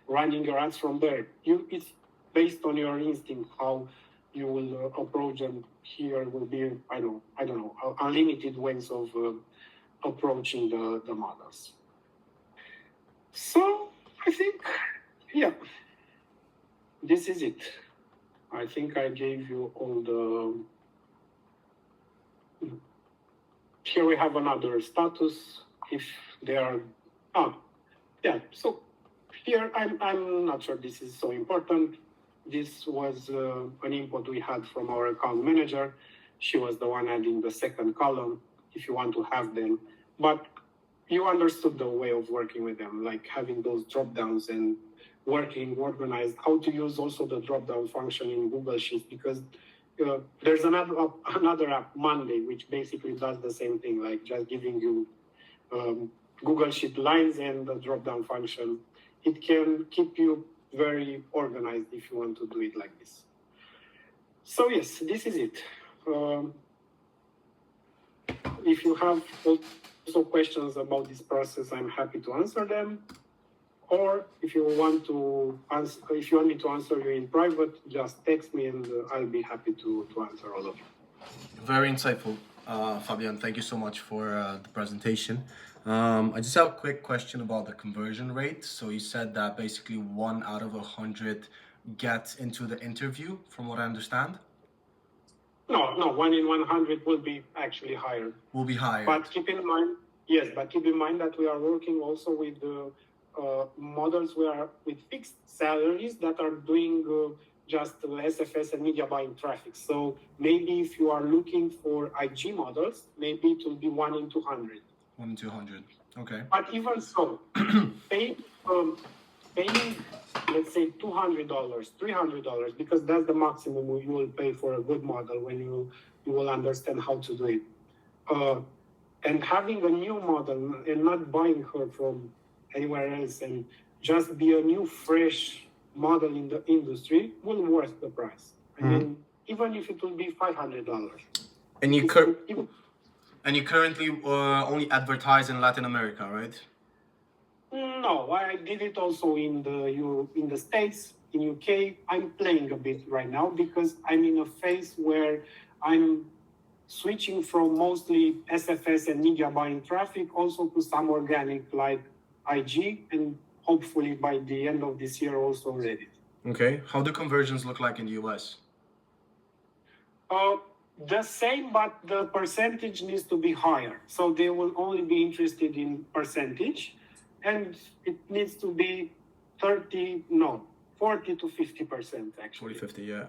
running your ads from there. It's based on your instinct how you will approach them. Here will be, I don't know, unlimited ways of approaching the models. So I think, this is it. I think I gave you all here we have another status, if they are, so here I'm not sure this is so important. This was an input we had from our account manager. She was the one adding the second column, if you want to have them. But you understood the way of working with them, like having those drop downs and working organized, how to use also the drop down function in Google Sheets, because there's another app, Monday, which basically does the same thing, like just giving you Google Sheet lines and the drop down function. It can keep you very organized if you want to do it like this. So yes, this is it. If you have also questions about this process, I'm happy to answer them. Or if you want me to answer you in private, just text me and I'll be happy to answer all of you. Very insightful, Fabian. Thank you so much for the presentation. I just have a quick question about the conversion rate. So you said that basically 1 out of 100 gets into the interview, from what I understand? No, 1 in 100 will be actually higher. Will be higher. But keep in mind that we are working also with models with fixed salaries that are doing just SFS and media buying traffic. So maybe if you are looking for IG models, maybe it will be 1 in 200. 1 in 200. Okay. But even so, paying let's say $200, $300, because that's the maximum you will pay for a good model when you will understand how to do it. And having a new model and not buying her from anywhere else and just be a new fresh model in the industry will worth the price. I mean, even if it will be $500. And you currently only advertise in Latin America, right? No, I did it also in the States, in UK. I'm playing a bit right now because I'm in a phase where I'm switching from mostly SFS and media buying traffic also to some organic like IG, and hopefully by the end of this year also Reddit. Okay. How do conversions look like in the US? The same, but the percentage needs to be higher. So they will only be interested in percentage, and it needs to be 40 to 50% actually. 40-50, yeah.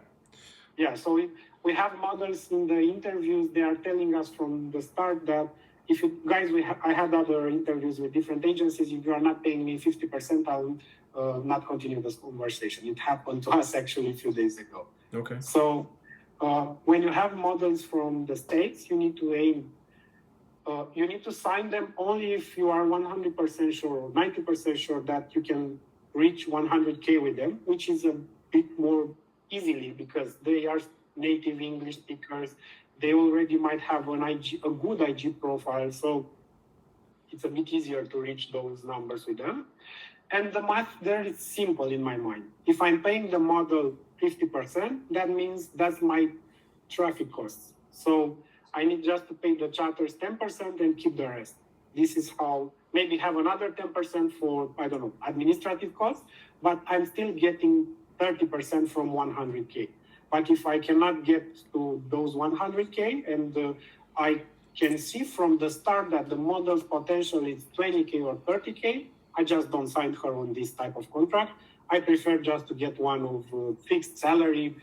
Yeah, so we have models in the interviews. They are telling us from the start that if you guys, I had other interviews with different agencies. If you are not paying me 50%, I'll not continue this conversation. It happened to us actually a few days ago. Okay. So when you have models from the States, you need to aim. You need to sign them only if you are 100% sure or 90% sure that you can reach 100K with them, which is a bit more easily because they are native English speakers. They already might have a good IG profile, so it's a bit easier to reach those numbers with them. And the math there is simple in my mind. If I'm paying the model 50%, that means that's my traffic costs. So I need just to pay the chatters 10% and keep the rest. This is how, maybe have another 10% for, I don't know, administrative costs, but I'm still getting 30% from 100K. But if I cannot get to those 100K and I can see from the start that the model's potential is 20K or 30K, I just don't sign her on this type of contract. I prefer just to get one of fixed salary,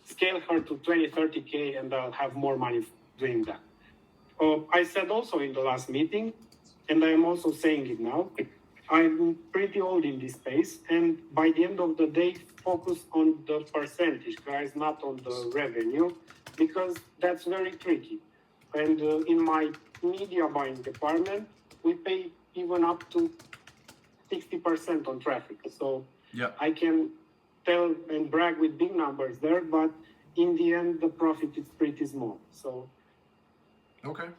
scale her to 20, 30K, and I'll have more money doing that. I said also in the last meeting, and I am also saying it now, I'm pretty old in this space, and by the end of the day, focus on the percentage, guys, not on the revenue, because that's very tricky. And in my media buying department, we pay even up to 60% on traffic. So yeah, I can tell and brag with big numbers there, but in the end, the profit is pretty small. So okay.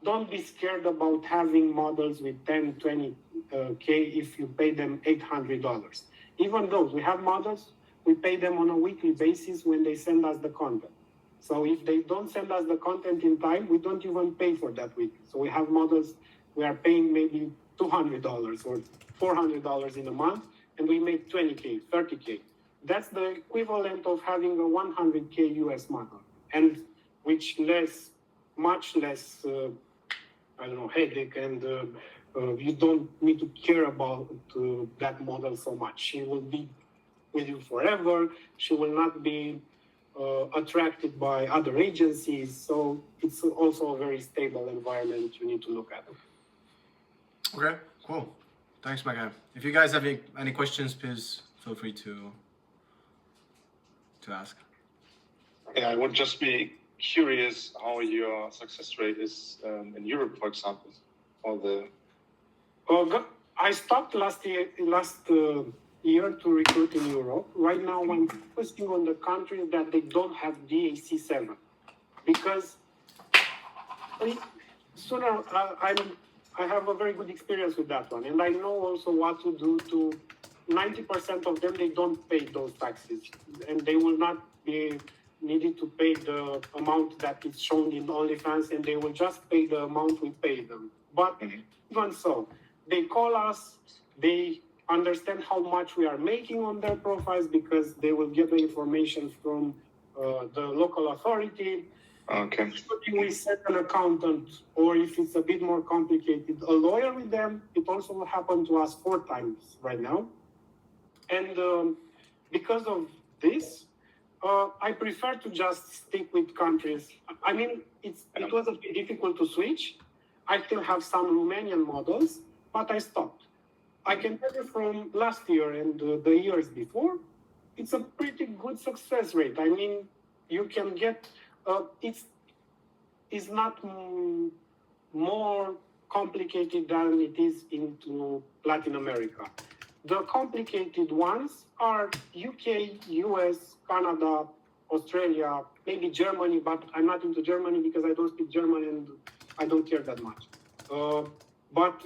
Don't be scared about having models with 10, 20K if you pay them $800. Even those, we have models, we pay them on a weekly basis when they send us the content. So if they don't send us the content in time, we don't even pay for that week. So we have models, we are paying maybe $200 or $400 in a month, and we make 20K, 30K. That's the equivalent of having a 100K US model, and which much less, headache, and you don't need to care about that model so much. She will be with you forever. She will not be attracted by other agencies. So it's also a very stable environment you need to look at. Okay, cool. Thanks, my guy. If you guys have any questions, please feel free to ask. Yeah, I would just be curious how your success rate is in Europe, for example, or the. I stopped last year to recruit in Europe. Right now, I'm focusing on the countries that they don't have DAC7, because sooner I have a very good experience with that one, and I know also what to do to 90% of them. They don't pay those taxes, and they will not be needed to pay the amount that is shown in OnlyFans, and they will just pay the amount we pay them. But even so, they call us, they understand how much we are making on their profiles because they will get the information from the local authority. Okay. We set an accountant, or if it's a bit more complicated, a lawyer with them. It also will happen to us 4 times right now. And because of this, I prefer to just stick with countries. I mean, it was a bit difficult to switch. I still have some Romanian models, but I stopped. I can tell you from last year and the years before, it's a pretty good success rate. I mean, you can get, it's not more complicated than it is into Latin America. The complicated ones are UK, US, Canada, Australia, maybe Germany, but I'm not into Germany because I don't speak German and I don't care that much. But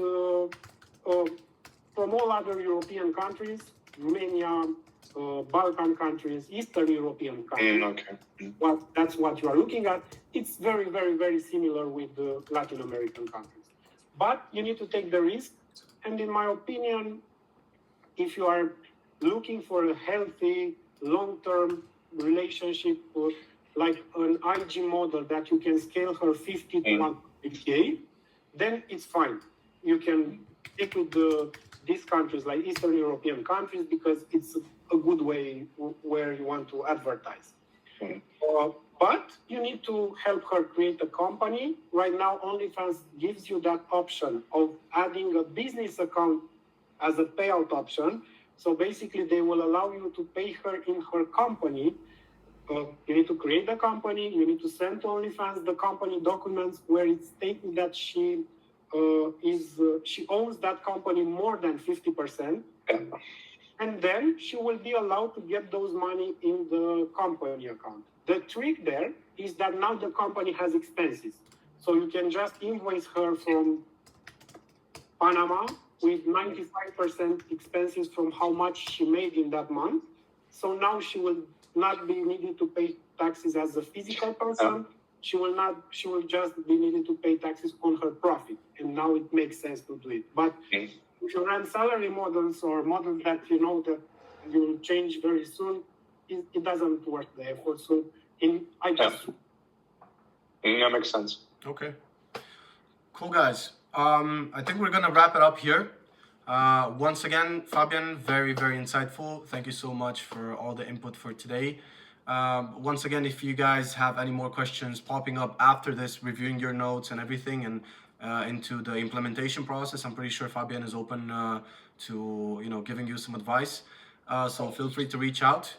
from all other European countries, Romania, Balkan countries, Eastern European countries, that's what you are looking at. It's very, very, very similar with the Latin American countries. But you need to take the risk. And in my opinion, if you are looking for a healthy, long-term relationship like an IG model that you can scale her 50 to 100K, then it's fine. You can stick with these countries, like Eastern European countries, because it's a good way where you want to advertise. But you need to help her create a company. Right now, OnlyFans gives you that option of adding a business account as a payout option. So basically, they will allow you to pay her in her company. You need to create the company. You need to send to OnlyFans the company documents where it's stating that she owns that company more than 50%. And then she will be allowed to get those money in the company account. The trick there is that now the company has expenses. So you can just invoice her from Panama with 95% expenses from how much she made in that month. So now she will not be needing to pay taxes as a physical person. She will just be needing to pay taxes on her profit. And now it makes sense to do it. But if you run salary models or models that you know that you will change very soon, it doesn't work the effort. So that makes sense. Okay. Cool, guys. I think we're gonna wrap it up here. Once again, Fabian, very, very insightful. Thank you so much for all the input for today. Once again, if you guys have any more questions popping up after this, reviewing your notes and everything, and into the implementation process, I'm pretty sure Fabian is open to giving you some advice. So feel free to reach out.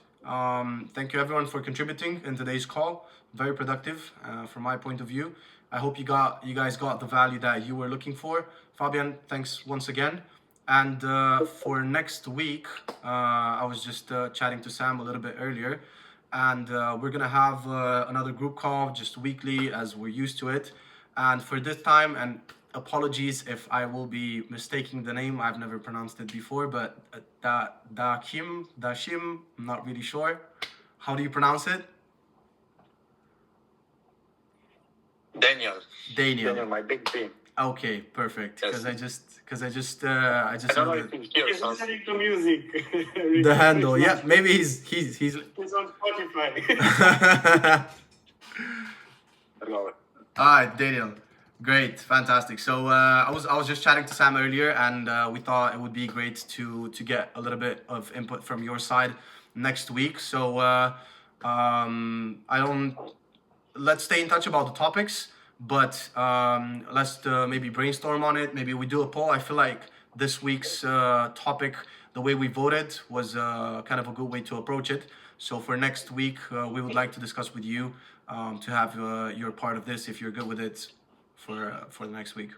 Thank you everyone for contributing in today's call. Very productive from my point of view. I hope you guys got the value that you were looking for. Fabian, thanks once again. And for next week, I was just chatting to Sam a little bit earlier, and we're gonna have another group call just weekly as we're used to it. And for this time, and apologies if I will be mistaking the name, I've never pronounced it before, but Dashim, I'm not really sure. How do you pronounce it? Daniel, my big team. Okay, perfect. Yes. Because I just I don't know if he hears he's us. listening to music. the handle. Yeah, maybe he's He's on Spotify. All right, Daniel. Great, fantastic. So I was just chatting to Sam earlier, and we thought it would be great to get a little bit of input from your side next week. So let's stay in touch about the topics, but let's maybe brainstorm on it. Maybe we do a poll. I feel like this week's topic, the way we voted, was kind of a good way to approach it. So for next week, we would like to discuss with you to have your part of this, if you're good with it, for the next week.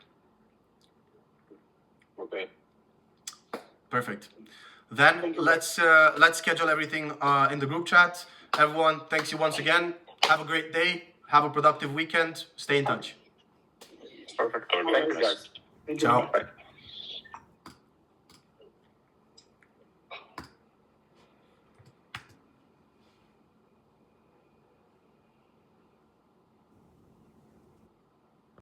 Okay. Perfect. Then let's schedule everything in the group chat. Everyone, thanks you once again. Have a great day. Have a productive weekend. Stay in touch. Perfect. Thanks, guys. Thank you. Ciao. Bye.